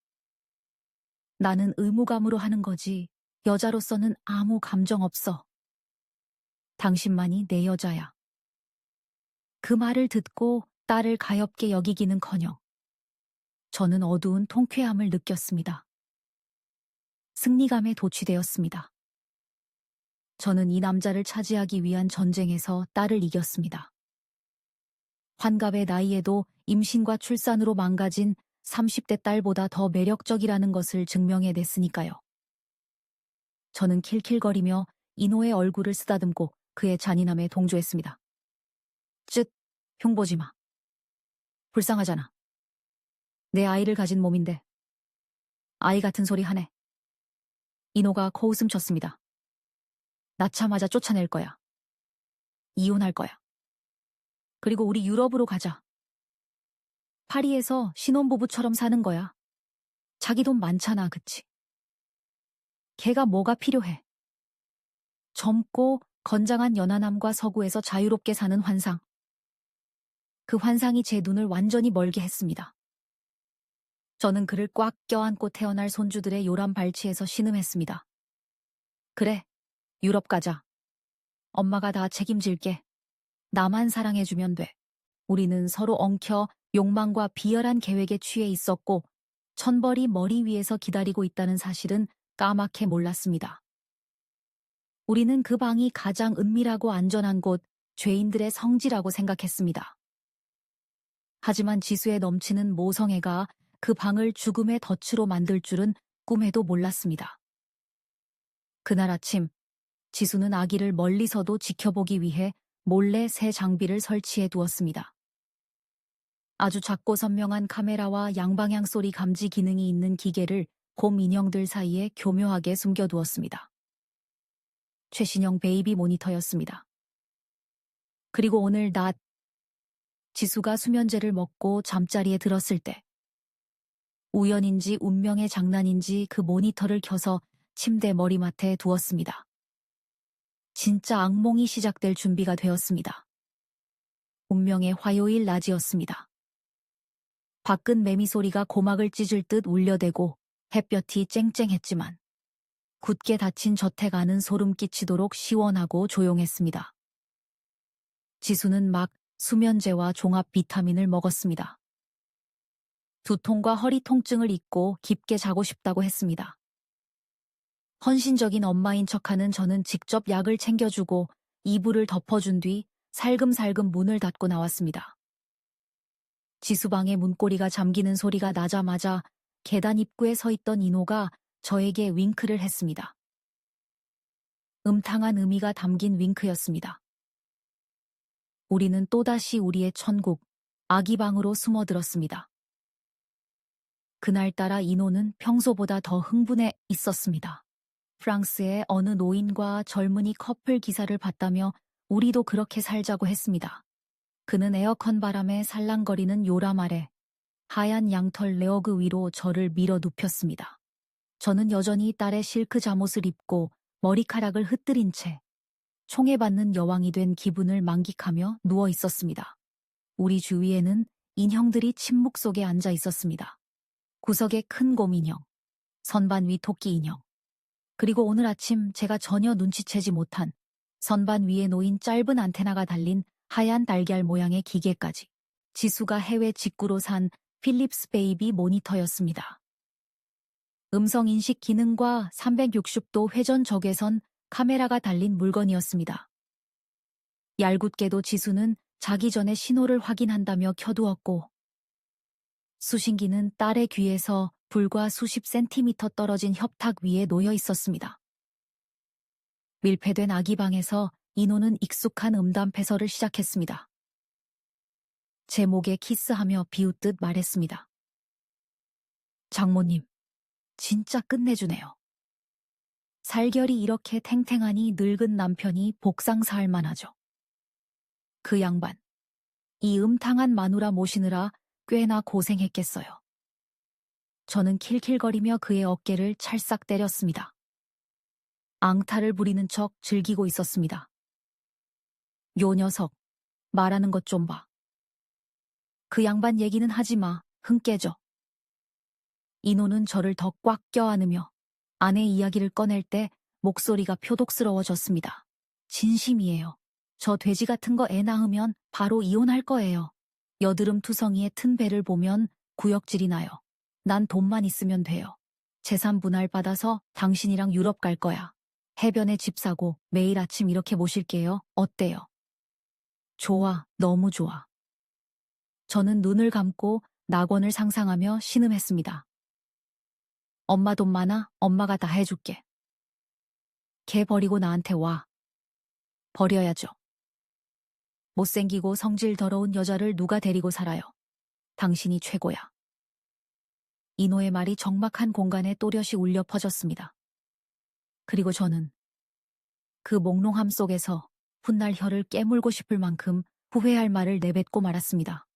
나는 의무감으로 하는 거지 여자로서는 아무 감정 없어. 당신만이 내 여자야. 그 말을 듣고 딸을 가엾게 여기기는커녕 저는 어두운 통쾌함을 느꼈습니다. 승리감에 도취되었습니다. 저는 이 남자를 차지하기 위한 전쟁에서 딸을 이겼습니다. 환갑의 나이에도 임신과 출산으로 망가진 30대 딸보다 더 매력적이라는 것을 증명해냈으니까요. 저는 킬킬거리며 인호의 얼굴을 쓰다듬고 그의 잔인함에 동조했습니다. 쯧, 흉보지 마. 불쌍하잖아. 내 아이를 가진 몸인데. 아이 같은 소리 하네. 인호가 코웃음 쳤습니다. 낳자마자 쫓아낼 거야. 이혼할 거야. 그리고 우리 유럽으로 가자. 파리에서 신혼부부처럼 사는 거야. 자기 돈 많잖아, 그치? 걔가 뭐가 필요해? 젊고 건장한 연하남과 서구에서 자유롭게 사는 환상. 그 환상이 제 눈을 완전히 멀게 했습니다. 저는 그를 꽉 껴안고 태어날 손주들의 요란 발치에서 신음했습니다. 그래, 유럽 가자. 엄마가 다 책임질게. 나만 사랑해주면 돼. 우리는 서로 엉켜 욕망과 비열한 계획에 취해 있었고 천벌이 머리 위에서 기다리고 있다는 사실은 까맣게 몰랐습니다. 우리는 그 방이 가장 은밀하고 안전한 곳, 죄인들의 성지라고 생각했습니다. 하지만 지수에 넘치는 모성애가 그 방을 죽음의 덫으로 만들 줄은 꿈에도 몰랐습니다. 그날 아침, 지수는 아기를 멀리서도 지켜보기 위해 몰래 새 장비를 설치해 두었습니다. 아주 작고 선명한 카메라와 양방향 소리 감지 기능이 있는 기계를 곰 인형들 사이에 교묘하게 숨겨두었습니다. 최신형 베이비 모니터였습니다. 그리고 오늘 낮 지수가 수면제를 먹고 잠자리에 들었을 때 우연인지 운명의 장난인지 그 모니터를 켜서 침대 머리맡에 두었습니다. 진짜 악몽이 시작될 준비가 되었습니다. 운명의 화요일 낮이었습니다. 밖은 매미 소리가 고막을 찢을 듯 울려대고 햇볕이 쨍쨍했지만 굳게 닫힌 저택 안은 소름 끼치도록 시원하고 조용했습니다. 지수는 막 수면제와 종합 비타민을 먹었습니다. 두통과 허리 통증을 잊고 깊게 자고 싶다고 했습니다. 헌신적인 엄마인 척하는 저는 직접 약을 챙겨주고 이불을 덮어준 뒤 살금살금 문을 닫고 나왔습니다. 지수방의 문고리가 잠기는 소리가 나자마자 계단 입구에 서 있던 인호가 저에게 윙크를 했습니다. 음탕한 의미가 담긴 윙크였습니다. 우리는 또다시 우리의 천국, 아기방으로 숨어들었습니다. 그날따라 인호는 평소보다 더 흥분해 있었습니다. 프랑스의 어느 노인과 젊은이 커플 기사를 봤다며 우리도 그렇게 살자고 했습니다. 그는 에어컨 바람에 살랑거리는 요람 아래 하얀 양털 레어그 위로 저를 밀어 눕혔습니다. 저는 여전히 딸의 실크 잠옷을 입고 머리카락을 흩뜨린 채 총애받는 여왕이 된 기분을 만끽하며 누워 있었습니다. 우리 주위에는 인형들이 침묵 속에 앉아 있었습니다. 구석에 큰 곰 인형, 선반 위 토끼 인형, 그리고 오늘 아침 제가 전혀 눈치채지 못한 선반 위에 놓인 짧은 안테나가 달린 하얀 달걀 모양의 기계까지. 지수가 해외 직구로 산 필립스 베이비 모니터였습니다. 음성인식 기능과 360도 회전 적외선 카메라가 달린 물건이었습니다. 얄궂게도 지수는 자기 전에 신호를 확인한다며 켜두었고 수신기는 딸의 귀에서 불과 수십 센티미터 떨어진 협탁 위에 놓여 있었습니다. 밀폐된 아기방에서 인호는 익숙한 음담 패설을 시작했습니다. 제 목에 키스하며 비웃듯 말했습니다. 장모님, 진짜 끝내주네요. 살결이 이렇게 탱탱하니 늙은 남편이 복상사할 만하죠. 그 양반, 이 음탕한 마누라 모시느라 꽤나 고생했겠어요. 저는 킬킬거리며 그의 어깨를 찰싹 때렸습니다. 앙탈을 부리는 척 즐기고 있었습니다. 요 녀석, 말하는 것 좀 봐. 그 양반 얘기는 하지 마, 흥 깨져. 인호는 저를 더 꽉 껴안으며 아내 이야기를 꺼낼 때 목소리가 표독스러워졌습니다. 진심이에요. 저 돼지 같은 거 애 낳으면 바로 이혼할 거예요. 여드름 투성이의 튼 배를 보면 구역질이 나요. 난 돈만 있으면 돼요. 재산 분할 받아서 당신이랑 유럽 갈 거야. 해변에 집 사고 매일 아침 이렇게 모실게요. 어때요? 좋아, 너무 좋아. 저는 눈을 감고 낙원을 상상하며 신음했습니다. 엄마 돈 많아? 엄마가 다 해줄게. 걔 버리고 나한테 와. 버려야죠. 못생기고 성질 더러운 여자를 누가 데리고 살아요. 당신이 최고야. 인호의 말이 적막한 공간에 또렷이 울려 퍼졌습니다. 그리고 저는 그 몽롱함 속에서 훗날 혀를 깨물고 싶을 만큼 후회할 말을 내뱉고 말았습니다.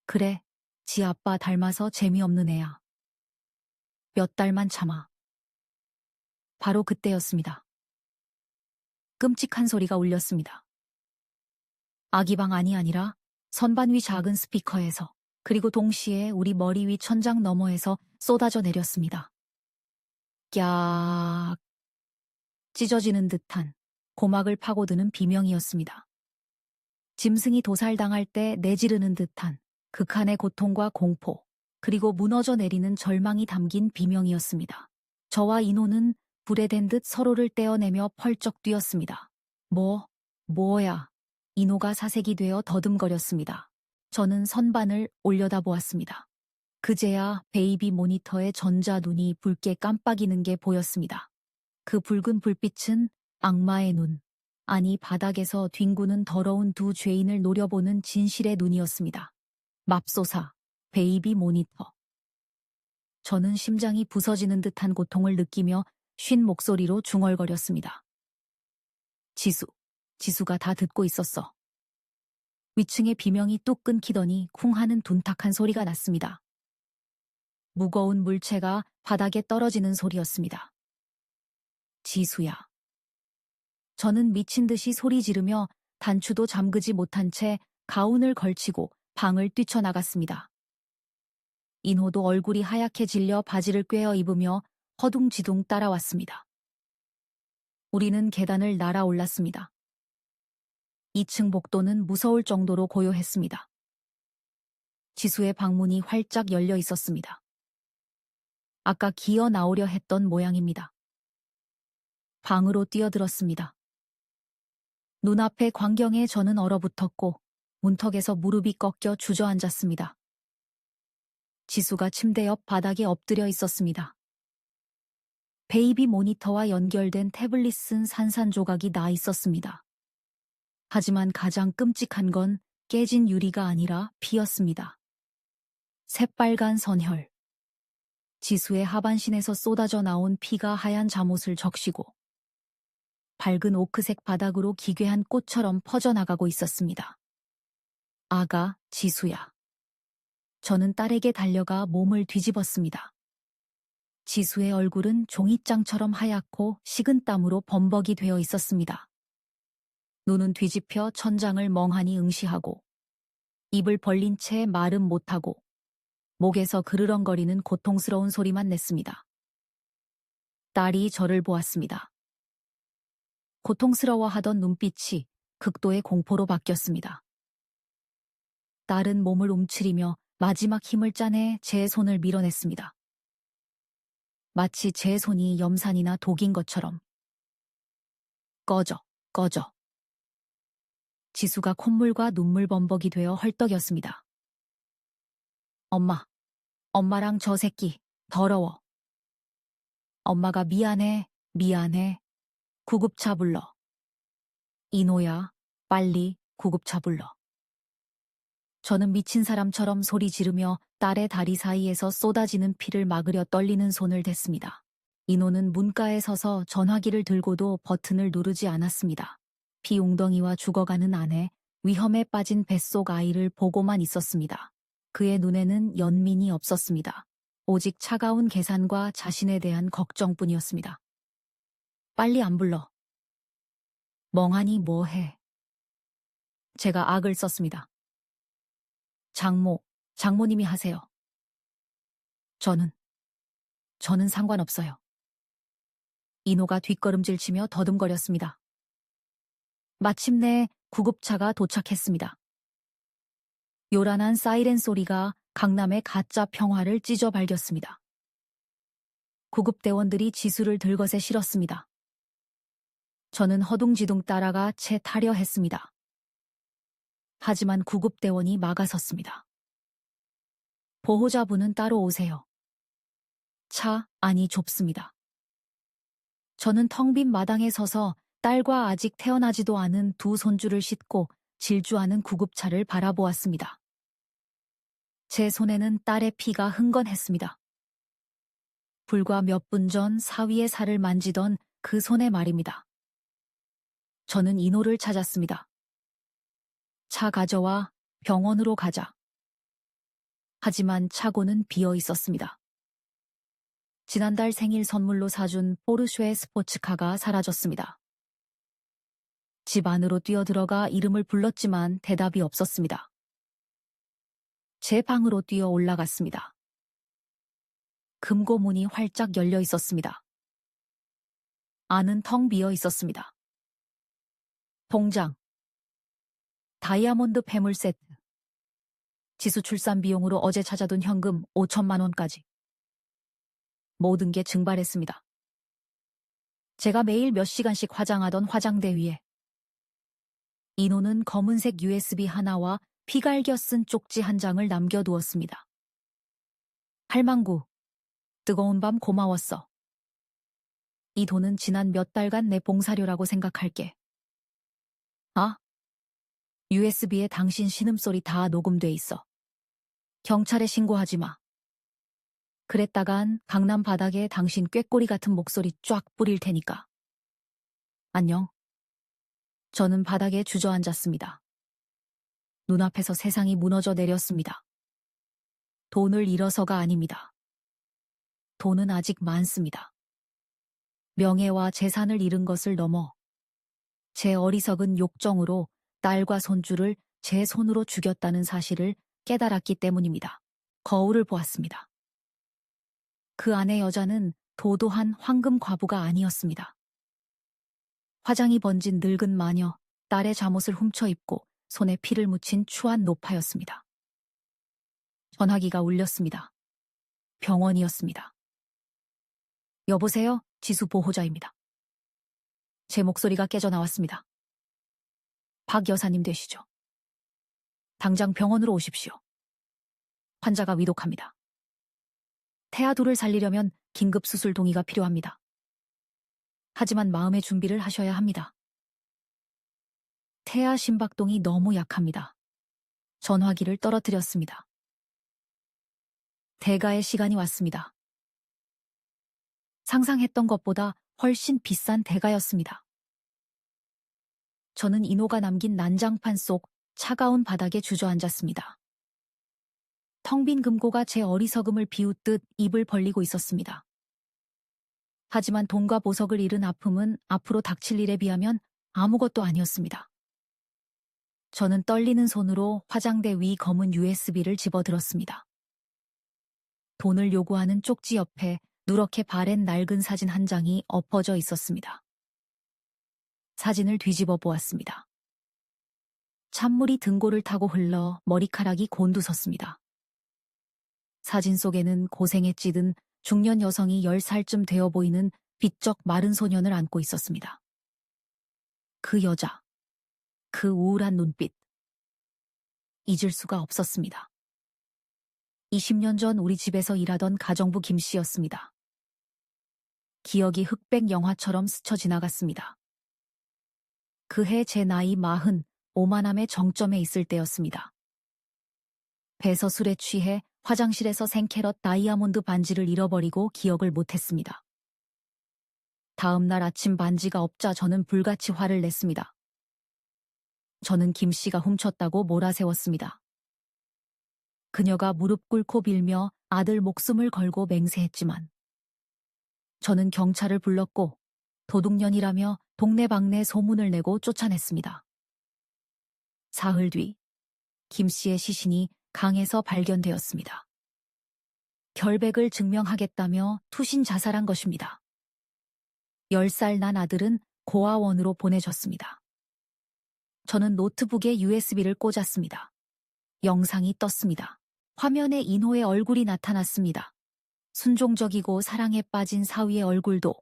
그래, 지 아빠 닮아서 재미없는 애야. 몇 달만 참아. 바로 그때였습니다. 끔찍한 소리가 울렸습니다. 아기방 안이 아니라 선반 위 작은 스피커에서, 그리고 동시에 우리 머리 위 천장 너머에서 쏟아져 내렸습니다. 꺄악. 찢어지는 듯한 고막을 파고드는 비명이었습니다. 짐승이 도살당할 때 내지르는 듯한 극한의 고통과 공포, 그리고 무너져 내리는 절망이 담긴 비명이었습니다. 저와 인호는 불에 댄 듯 서로를 떼어내며 펄쩍 뛰었습니다. 뭐야. 인호가 사색이 되어 더듬거렸습니다. 저는 선반을 올려다보았습니다. 그제야 베이비 모니터의 전자눈이 붉게 깜빡이는 게 보였습니다. 그 붉은 불빛은 악마의 눈, 아니 바닥에서 뒹구는 더러운 두 죄인을 노려보는 진실의 눈이었습니다. 맙소사, 베이비 모니터. 저는 심장이 부서지는 듯한 고통을 느끼며 쉰 목소리로 중얼거렸습니다. 지수가 다 듣고 있었어. 위층의 비명이 뚝 끊기더니 쿵 하는 둔탁한 소리가 났습니다. 무거운 물체가 바닥에 떨어지는 소리였습니다. 지수야. 저는 미친 듯이 소리 지르며 단추도 잠그지 못한 채 가운을 걸치고 방을 뛰쳐나갔습니다. 인호도 얼굴이 하얗게 질려 바지를 꿰어 입으며 허둥지둥 따라왔습니다. 우리는 계단을 날아올랐습니다. 2층 복도는 무서울 정도로 고요했습니다. 지수의 방문이 활짝 열려 있었습니다. 아까 기어 나오려 했던 모양입니다. 방으로 뛰어들었습니다. 눈앞의 광경에 저는 얼어붙었고 문턱에서 무릎이 꺾여 주저앉았습니다. 지수가 침대 옆 바닥에 엎드려 있었습니다. 베이비 모니터와 연결된 태블릿 쓴 산산조각이 나 있었습니다. 하지만 가장 끔찍한 건 깨진 유리가 아니라 피였습니다. 새빨간 선혈. 지수의 하반신에서 쏟아져 나온 피가 하얀 잠옷을 적시고 밝은 오크색 바닥으로 기괴한 꽃처럼 퍼져나가고 있었습니다. 아가, 지수야. 저는 딸에게 달려가 몸을 뒤집었습니다. 지수의 얼굴은 종이장처럼 하얗고 식은땀으로 범벅이 되어 있었습니다. 눈은 뒤집혀 천장을 멍하니 응시하고 입을 벌린 채 말은 못하고 목에서 그르렁거리는 고통스러운 소리만 냈습니다. 딸이 저를 보았습니다. 고통스러워하던 눈빛이 극도의 공포로 바뀌었습니다. 딸은 몸을 움츠리며 마지막 힘을 짜내 제 손을 밀어냈습니다. 마치 제 손이 염산이나 독인 것처럼. 꺼져, 꺼져. 지수가 콧물과 눈물 범벅이 되어 헐떡였습니다. 엄마랑 저 새끼, 더러워. 엄마가 미안해, 미안해. 구급차 불러. 이노야, 빨리 구급차 불러. 저는 미친 사람처럼 소리 지르며 딸의 다리 사이에서 쏟아지는 피를 막으려 떨리는 손을 댔습니다. 이노는 문가에 서서 전화기를 들고도 버튼을 누르지 않았습니다. 피 웅덩이와 죽어가는 아내, 위험에 빠진 뱃속 아이를 보고만 있었습니다. 그의 눈에는 연민이 없었습니다. 오직 차가운 계산과 자신에 대한 걱정뿐이었습니다. 빨리 안 불러. 멍하니 뭐해. 제가 악을 썼습니다. 장모님이 하세요. 저는 상관없어요. 이노가 뒷걸음질 치며 더듬거렸습니다. 마침내 구급차가 도착했습니다. 요란한 사이렌 소리가 강남의 가짜 평화를 찢어 발겼습니다. 구급대원들이 지수를 들것에 실었습니다. 저는 허둥지둥 따라가 채 타려 했습니다. 하지만 구급대원이 막아섰습니다. 보호자분은 따로 오세요. 차 안이 좁습니다. 저는 텅 빈 마당에 서서 딸과 아직 태어나지도 않은 두 손주를 싣고 질주하는 구급차를 바라보았습니다. 제 손에는 딸의 피가 흥건했습니다. 불과 몇 분 전 사위의 살을 만지던 그 손의 말입니다. 저는 이노를 찾았습니다. 차 가져와 병원으로 가자. 하지만 차고는 비어 있었습니다. 지난달 생일 선물로 사준 포르쉐 스포츠카가 사라졌습니다. 집 안으로 뛰어들어가 이름을 불렀지만 대답이 없었습니다. 제 방으로 뛰어 올라갔습니다. 금고문이 활짝 열려 있었습니다. 안은 텅 비어 있었습니다. 통장, 다이아몬드 패물 세트, 지수 출산 비용으로 어제 찾아둔 현금 5천만 원까지. 모든 게 증발했습니다. 제가 매일 몇 시간씩 화장하던 화장대 위에 이노는 검은색 USB 하나와 피갈겨 쓴 쪽지 한 장을 남겨두었습니다. 할망구, 뜨거운 밤 고마웠어. 이 돈은 지난 몇 달간 내 봉사료라고 생각할게. USB에 당신 신음소리 다 녹음돼 있어. 경찰에 신고하지 마. 그랬다간 강남 바닥에 당신 꾀꼬리 같은 목소리 쫙 뿌릴 테니까. 안녕. 저는 바닥에 주저앉았습니다. 눈앞에서 세상이 무너져 내렸습니다. 돈을 잃어서가 아닙니다. 돈은 아직 많습니다. 명예와 재산을 잃은 것을 넘어 제 어리석은 욕정으로 딸과 손주를 제 손으로 죽였다는 사실을 깨달았기 때문입니다. 거울을 보았습니다. 그 안의 여자는 도도한 황금 과부가 아니었습니다. 화장이 번진 늙은 마녀, 딸의 잠옷을 훔쳐 입고 손에 피를 묻힌 추한 노파였습니다. 전화기가 울렸습니다. 병원이었습니다. 여보세요? 지수 보호자입니다. 제 목소리가 깨져 나왔습니다. 박 여사님 되시죠? 당장 병원으로 오십시오. 환자가 위독합니다. 태아둘을 살리려면 긴급 수술 동의가 필요합니다. 하지만 마음의 준비를 하셔야 합니다. 태아 심박동이 너무 약합니다. 전화기를 떨어뜨렸습니다. 대가의 시간이 왔습니다. 상상했던 것보다 훨씬 비싼 대가였습니다. 저는 인호가 남긴 난장판 속 차가운 바닥에 주저앉았습니다. 텅 빈 금고가 제 어리석음을 비웃듯 입을 벌리고 있었습니다. 하지만 돈과 보석을 잃은 아픔은 앞으로 닥칠 일에 비하면 아무것도 아니었습니다. 저는 떨리는 손으로 화장대 위 검은 USB를 집어들었습니다. 돈을 요구하는 쪽지 옆에 누렇게 바랜 낡은 사진 한 장이 엎어져 있었습니다. 사진을 뒤집어 보았습니다. 찬물이 등골을 타고 흘러 머리카락이 곤두섰습니다. 사진 속에는 고생에 찌든 중년 여성이 10살쯤 되어 보이는 비쩍 마른 소년을 안고 있었습니다. 그 여자, 그 우울한 눈빛. 잊을 수가 없었습니다. 20년 전 우리 집에서 일하던 가정부 김 씨였습니다. 기억이 흑백 영화처럼 스쳐 지나갔습니다. 그해 제 나이 40, 오만함의 정점에 있을 때였습니다. 배서 술에 취해 화장실에서 생캐럿 다이아몬드 반지를 잃어버리고 기억을 못했습니다. 다음 날 아침 반지가 없자 저는 불같이 화를 냈습니다. 저는 김 씨가 훔쳤다고 몰아세웠습니다. 그녀가 무릎 꿇고 빌며 아들 목숨을 걸고 맹세했지만 저는 경찰을 불렀고 도둑년이라며 동네방네 소문을 내고 쫓아냈습니다. 사흘 뒤 김 씨의 시신이 강에서 발견되었습니다. 결백을 증명하겠다며 투신 자살한 것입니다. 10살 난 아들은 고아원으로 보내졌습니다. 저는 노트북에 USB를 꽂았습니다. 영상이 떴습니다. 화면에 인호의 얼굴이 나타났습니다. 순종적이고 사랑에 빠진 사위의 얼굴도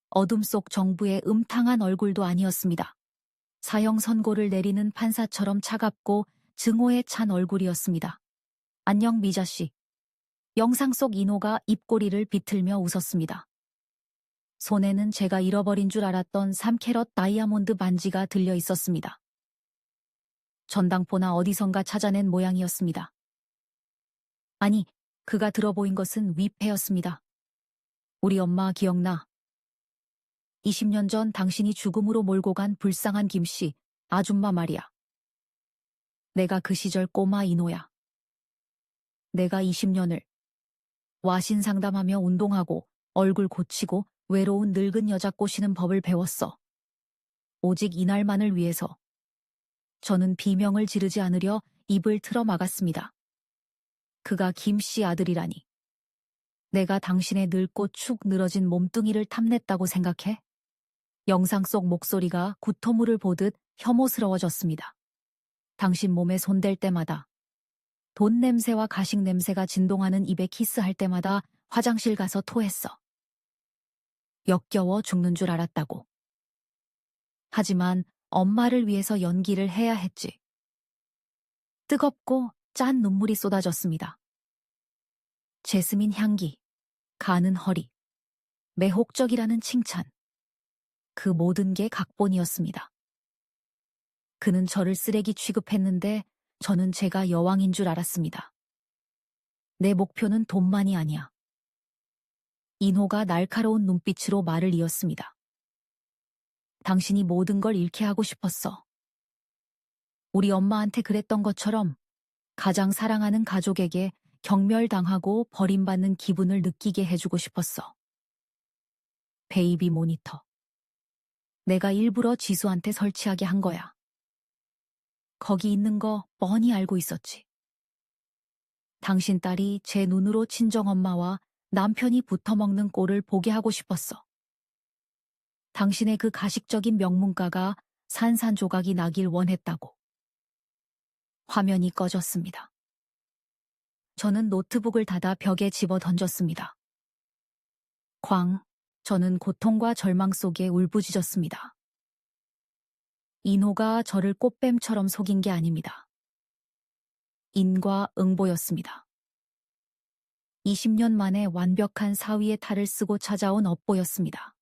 어둠 속 정부의 음탕한 얼굴도 아니었습니다. 사형 선고를 내리는 판사처럼 차갑고 증오에 찬 얼굴이었습니다. 안녕 미자씨. 영상 속 인호가 입꼬리를 비틀며 웃었습니다. 손에는 제가 잃어버린 줄 알았던 3캐럿 다이아몬드 반지가 들려 있었습니다. 전당포나 어디선가 찾아낸 모양이었습니다. 아니, 그가 들어보인 것은 위패였습니다. 우리 엄마 기억나? 20년 전 당신이 죽음으로 몰고 간 불쌍한 김씨, 아줌마 말이야. 내가 그 시절 꼬마 인호야. 내가 20년을 와신 상담하며 운동하고 얼굴 고치고 외로운 늙은 여자 꼬시는 법을 배웠어. 오직 이날만을 위해서. 저는 비명을 지르지 않으려 입을 틀어 막았습니다. 그가 김씨 아들이라니. 내가 당신의 늙고 축 늘어진 몸뚱이를 탐냈다고 생각해? 영상 속 목소리가 구토물을 보듯 혐오스러워졌습니다. 당신 몸에 손댈 때마다, 돈 냄새와 가식 냄새가 진동하는 입에 키스할 때마다 화장실 가서 토했어. 역겨워 죽는 줄 알았다고. 하지만 엄마를 위해서 연기를 해야 했지. 뜨겁고 짠 눈물이 쏟아졌습니다. 제스민 향기, 가는 허리, 매혹적이라는 칭찬. 그 모든 게 각본이었습니다. 그는 저를 쓰레기 취급했는데 저는 제가 여왕인 줄 알았습니다. 내 목표는 돈만이 아니야. 인호가 날카로운 눈빛으로 말을 이었습니다. 당신이 모든 걸 잃게 하고 싶었어. 우리 엄마한테 그랬던 것처럼 가장 사랑하는 가족에게 경멸당하고 버림받는 기분을 느끼게 해주고 싶었어. 베이비 모니터. 내가 일부러 지수한테 설치하게 한 거야. 거기 있는 거 뻔히 알고 있었지. 당신 딸이 제 눈으로 친정엄마와 남편이 붙어먹는 꼴을 보게 하고 싶었어. 당신의 그 가식적인 명문가가 산산조각이 나길 원했다고. 화면이 꺼졌습니다. 저는 노트북을 닫아 벽에 집어 던졌습니다. 저는 고통과 절망 속에 울부짖었습니다. 인호가 저를 꽃뱀처럼 속인 게 아닙니다. 인과응보였습니다. 20년 만에 완벽한 사위의 탈을 쓰고 찾아온 업보였습니다.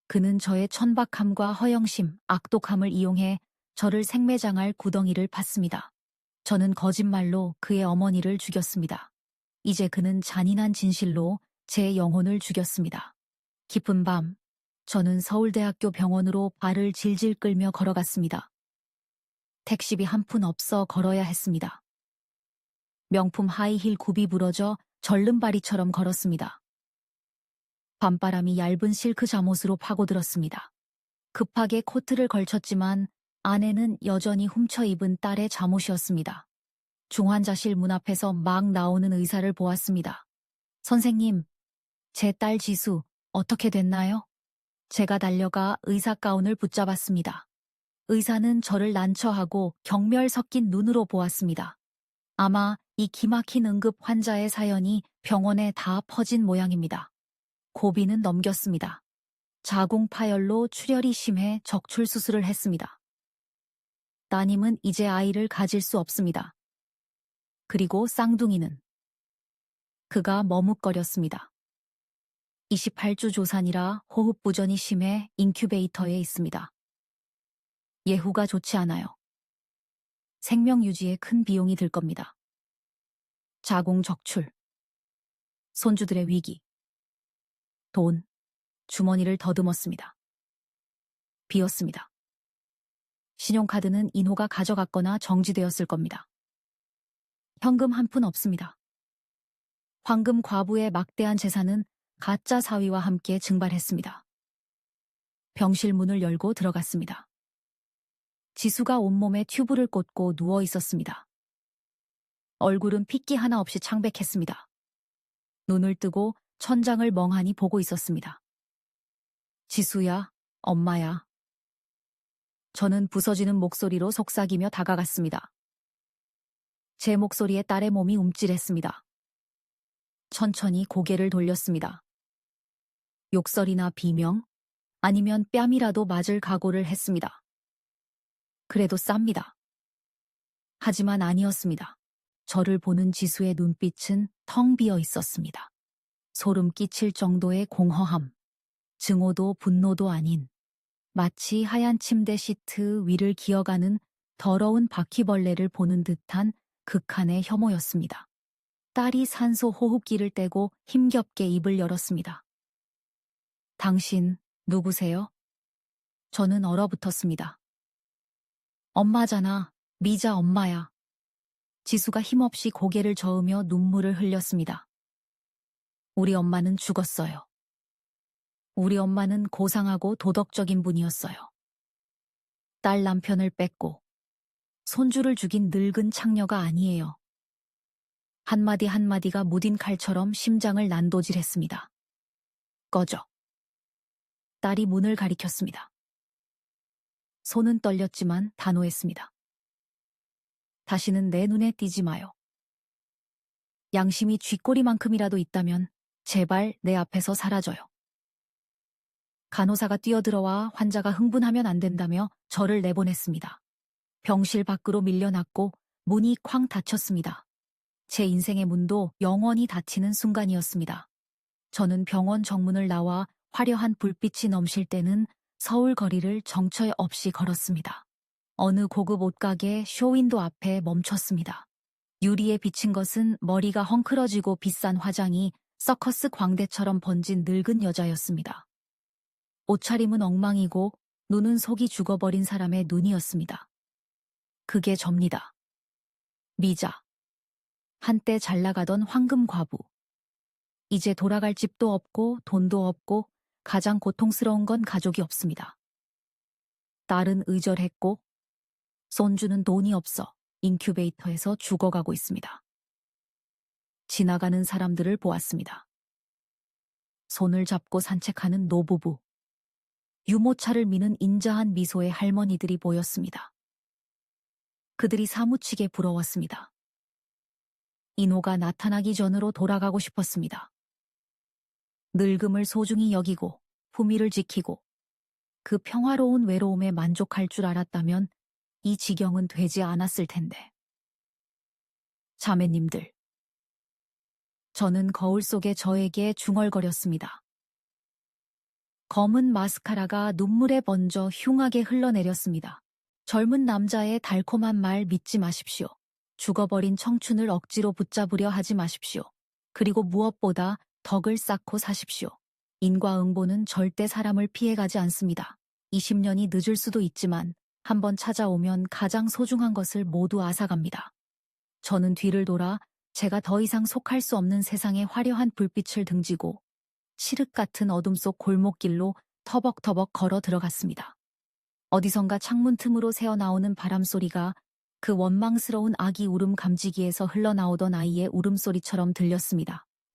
그는 저의 천박함과 허영심, 악독함을 이용해 저를 생매장할 구덩이를 팠습니다. 저는 거짓말로 그의 어머니를 죽였습니다. 이제 그는 잔인한 진실로 제 영혼을 죽였습니다. 깊은 밤, 저는 서울대학교 병원으로 발을 질질 끌며 걸어갔습니다. 택시비 한 푼 없어 걸어야 했습니다. 명품 하이힐 굽이 부러져 절름발이처럼 걸었습니다. 밤바람이 얇은 실크 잠옷으로 파고들었습니다. 급하게 코트를 걸쳤지만 안에는 여전히 훔쳐 입은 딸의 잠옷이었습니다. 중환자실 문 앞에서 막 나오는 의사를 보았습니다. 선생님, 제 딸 지수 어떻게 됐나요? 제가 달려가 의사 가운을 붙잡았습니다. 의사는 저를 난처하고 경멸 섞인 눈으로 보았습니다. 아마 이 기막힌 응급 환자의 사연이 병원에 다 퍼진 모양입니다. 고비는 넘겼습니다. 자궁 파열로 출혈이 심해 적출 수술을 했습니다. 따님은 이제 아이를 가질 수 없습니다. 그리고 쌍둥이는 그가 머뭇거렸습니다. 28주 조산이라 호흡 부전이 심해 인큐베이터에 있습니다. 예후가 좋지 않아요. 생명 유지에 큰 비용이 들 겁니다. 자궁 적출, 손주들의 위기, 돈, 주머니를 더듬었습니다. 비었습니다. 신용카드는 인호가 가져갔거나 정지되었을 겁니다. 현금 한 푼 없습니다. 황금 과부의 막대한 재산은 가짜 사위와 함께 증발했습니다. 병실 문을 열고 들어갔습니다. 지수가 온몸에 튜브를 꽂고 누워 있었습니다. 얼굴은 핏기 하나 없이 창백했습니다. 눈을 뜨고 천장을 멍하니 보고 있었습니다. 지수야, 엄마야. 저는 부서지는 목소리로 속삭이며 다가갔습니다. 제 목소리에 딸의 몸이 움찔했습니다. 천천히 고개를 돌렸습니다. 욕설이나 비명, 아니면 뺨이라도 맞을 각오를 했습니다. 그래도 쌉니다. 하지만 아니었습니다. 저를 보는 지수의 눈빛은 텅 비어 있었습니다. 소름 끼칠 정도의 공허함, 증오도 분노도 아닌 마치 하얀 침대 시트 위를 기어가는 더러운 바퀴벌레를 보는 듯한 극한의 혐오였습니다. 딸이 산소 호흡기를 떼고 힘겹게 입을 열었습니다. 당신 누구세요? 저는 얼어붙었습니다. 엄마잖아. 미자 엄마야. 지수가 힘없이 고개를 저으며 눈물을 흘렸습니다. 우리 엄마는 죽었어요. 우리 엄마는 고상하고 도덕적인 분이었어요. 딸 남편을 뺏고 손주를 죽인 늙은 창녀가 아니에요. 한마디 한마디가 무딘 칼처럼 심장을 난도질했습니다. 꺼져. 딸이 문을 가리켰습니다. 손은 떨렸지만 단호했습니다. 다시는 내 눈에 띄지 마요. 양심이 쥐꼬리만큼이라도 있다면 제발 내 앞에서 사라져요. 간호사가 뛰어들어와 환자가 흥분하면 안 된다며 저를 내보냈습니다. 병실 밖으로 밀려났고 문이 쾅 닫혔습니다. 제 인생의 문도 영원히 닫히는 순간이었습니다. 저는 병원 정문을 나와 화려한 불빛이 넘실 때는 서울 거리를 정처 없이 걸었습니다. 어느 고급 옷가게 쇼윈도 앞에 멈췄습니다. 유리에 비친 것은 머리가 헝클어지고 비싼 화장이 서커스 광대처럼 번진 늙은 여자였습니다. 옷차림은 엉망이고 눈은 속이 죽어버린 사람의 눈이었습니다. 그게 접니다. 미자. 한때 잘나가던 황금 과부. 이제 돌아갈 집도 없고 돈도 없고 가장 고통스러운 건 가족이 없습니다. 딸은 의절했고 손주는 돈이 없어 인큐베이터에서 죽어가고 있습니다. 지나가는 사람들을 보았습니다. 손을 잡고 산책하는 노부부. 유모차를 미는 인자한 미소의 할머니들이 보였습니다. 그들이 사무치게 부러웠습니다. 인호가 나타나기 전으로 돌아가고 싶었습니다. 늙음을 소중히 여기고 품위를 지키고 그 평화로운 외로움에 만족할 줄 알았다면 이 지경은 되지 않았을 텐데. 자매님들. 저는 거울 속에 저에게 중얼거렸습니다. 검은 마스카라가 눈물에 번져 흉하게 흘러내렸습니다. 젊은 남자의 달콤한 말 믿지 마십시오. 죽어버린 청춘을 억지로 붙잡으려 하지 마십시오. 그리고 무엇보다 덕을 쌓고 사십시오. 인과응보는 절대 사람을 피해가지 않습니다. 20년이 늦을 수도 있지만 한번 찾아오면 가장 소중한 것을 모두 앗아갑니다. 저는 뒤를 돌아 제가 더 이상 속할 수 없는 세상의 화려한 불빛을 등지고 칠흑 같은 어둠 속 골목길로 터벅터벅 걸어 들어갔습니다. 어디선가 창문 틈으로 새어나오는 바람소리가 그 원망스러운 아기 울음 감지기에서 흘러나오던 아이의 울음소리처럼 들렸습니다.